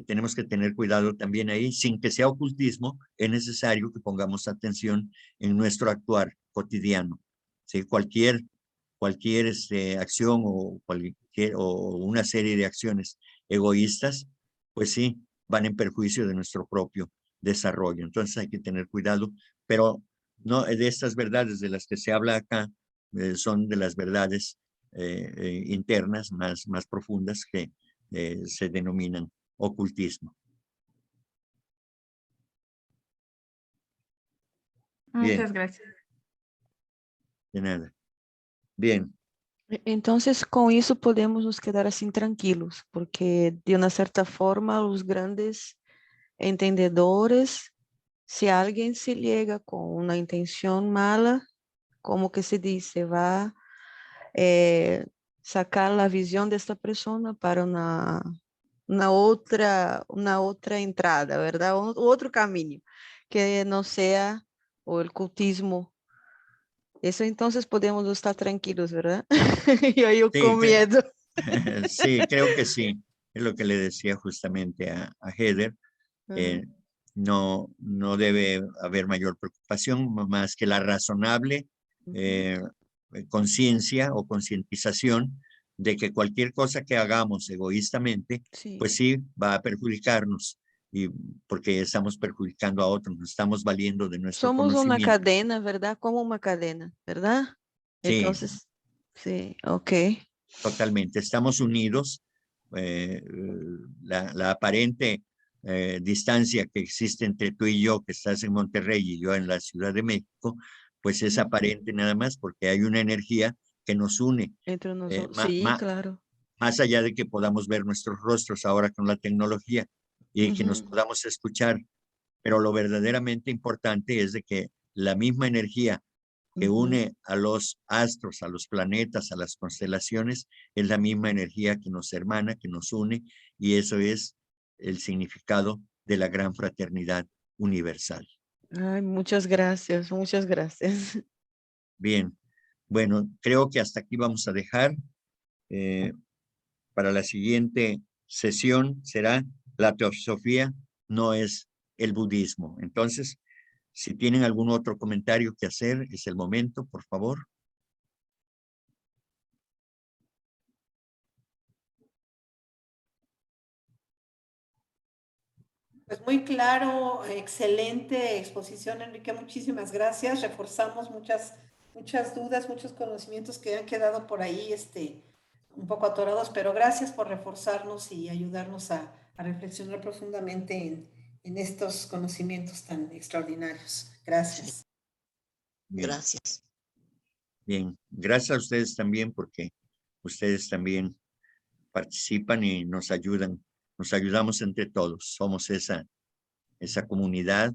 tenemos que tener cuidado también ahí, sin que sea ocultismo, es necesario que pongamos atención en nuestro actuar cotidiano. ¿Sí? Cualquier acción o una serie de acciones egoístas, pues sí, van en perjuicio de nuestro propio desarrollo. Entonces hay que tener cuidado, pero no de estas verdades de las que se habla acá, son de las verdades internas más profundas que se denominan ocultismo. Bien, Muchas gracias. de nada. Bien, Entonces, com isso podemos nos quedar assim tranquilos, porque de uma certa forma os grandes entendedores, se alguém se liga com uma intenção mala, como que se diz, se vai sacar a visão desta pessoa para uma outra entrada, verdade? Outro caminho, que não seja o cultismo. Eso entonces podemos estar tranquilos, ¿verdad? Yo sí, con miedo. sí, creo que sí. Es lo que le decía justamente a Heather. No debe haber mayor preocupación más que la razonable conciencia o concientización de que cualquier cosa que hagamos egoístamente, Sí. pues sí va a perjudicarnos, y porque estamos perjudicando a otros, nos estamos valiendo de nuestro Somos una conocimiento. cadena, ¿verdad? Como una cadena, ¿verdad? Sí, Entonces, sí, ok. totalmente. Estamos unidos. La aparente distancia que existe entre tú y yo, que estás en Monterrey y yo en la Ciudad de México, pues es aparente nada más porque hay una energía que nos une. Entre nosotros. Sí, claro. Más allá de que podamos ver nuestros rostros ahora con la tecnología y que nos podamos escuchar, pero lo verdaderamente importante es de que la misma energía que une a los astros, a los planetas, a las constelaciones, es la misma energía que nos hermana, que nos une, y eso es el significado de la gran fraternidad universal. Ay, muchas gracias, muchas gracias. Bien, bueno, creo que hasta aquí vamos a dejar. Para la siguiente sesión será la teosofía, no es el budismo. Entonces, si tienen algún otro comentario que hacer, es el momento, por favor. Pues muy claro, excelente exposición, Enrique, muchísimas gracias. Reforzamos muchas dudas, muchos conocimientos que han quedado por ahí un poco atorados, pero gracias por reforzarnos y ayudarnos a reflexionar profundamente en estos conocimientos tan extraordinarios. Gracias. Bien. Gracias. Bien, gracias a ustedes también porque ustedes también participan y nos ayudan. Nos ayudamos entre todos. Somos esa comunidad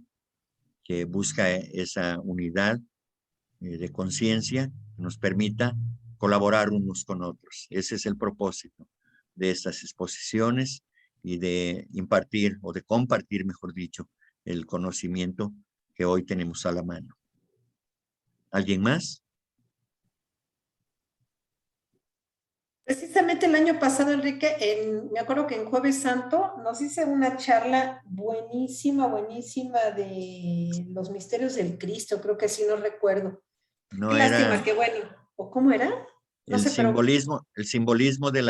que busca esa unidad de conciencia que nos permita colaborar unos con otros. Ese es el propósito de estas exposiciones y de impartir o de compartir, mejor dicho, el conocimiento que hoy tenemos a la mano. ¿Alguien más? Precisamente el año pasado, Enrique, me acuerdo que en Jueves Santo nos hice una charla buenísima de los misterios del Cristo, creo que sí, no recuerdo. No Qué era lástima, qué bueno. ¿O cómo era? No el sé, pero simbolismo de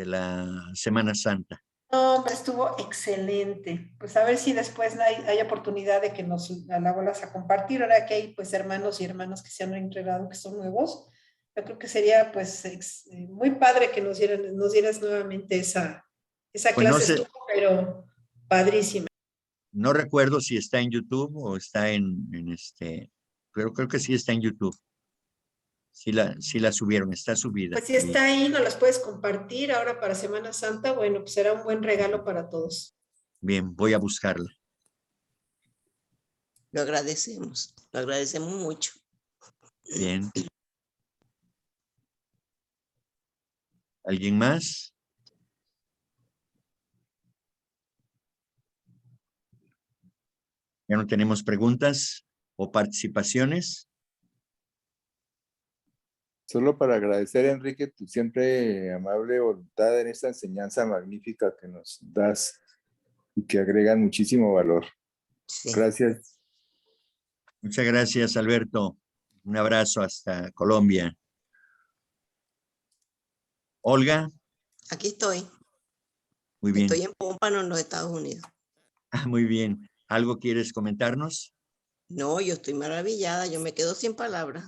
la Semana Santa. no, hombre, estuvo excelente. Pues a ver si después hay oportunidad de que nos la vuelvas a compartir. Ahora que hay pues hermanos y hermanas que se han integrado, que son nuevos, yo creo que sería pues muy padre que nos dieras nuevamente esa Pues clase, no sé, estuvo, pero padrísima. no recuerdo si está en YouTube o está pero creo que sí está en YouTube. Sí la subieron, está subida. Pues si está ahí, nos las puedes compartir ahora para Semana Santa. Bueno, pues será un buen regalo para todos. Bien, voy a buscarla. Lo agradecemos mucho. Bien. ¿Alguien más? ¿Ya no tenemos preguntas o participaciones? Solo para agradecer, Enrique, tu siempre amable voluntad en esta enseñanza magnífica que nos das y que agregan muchísimo valor. Sí. Gracias. Muchas gracias, Alberto. Un abrazo hasta Colombia. Olga, Aquí estoy. muy bien. Estoy en Pómpano, en los Estados Unidos. Muy bien. ¿Algo quieres comentarnos? No, yo estoy maravillada. Yo me quedo sin palabras.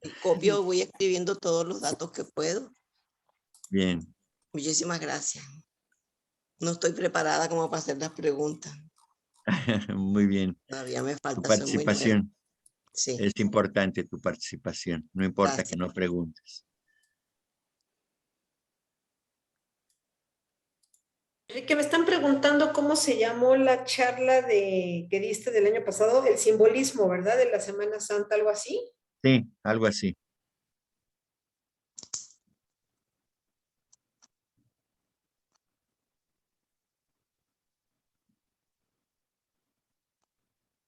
Y copio, voy escribiendo todos los datos que puedo. Bien. Muchísimas gracias. No estoy preparada como para hacer las preguntas. Muy bien. Todavía me Tu falta, soy muy nueva. participación. Sí. Es importante tu participación. No importa Gracias. que no preguntes. Enrique, me están preguntando cómo se llamó la charla que diste del año pasado, el simbolismo, ¿verdad? De la Semana Santa, algo así. Sí, algo así.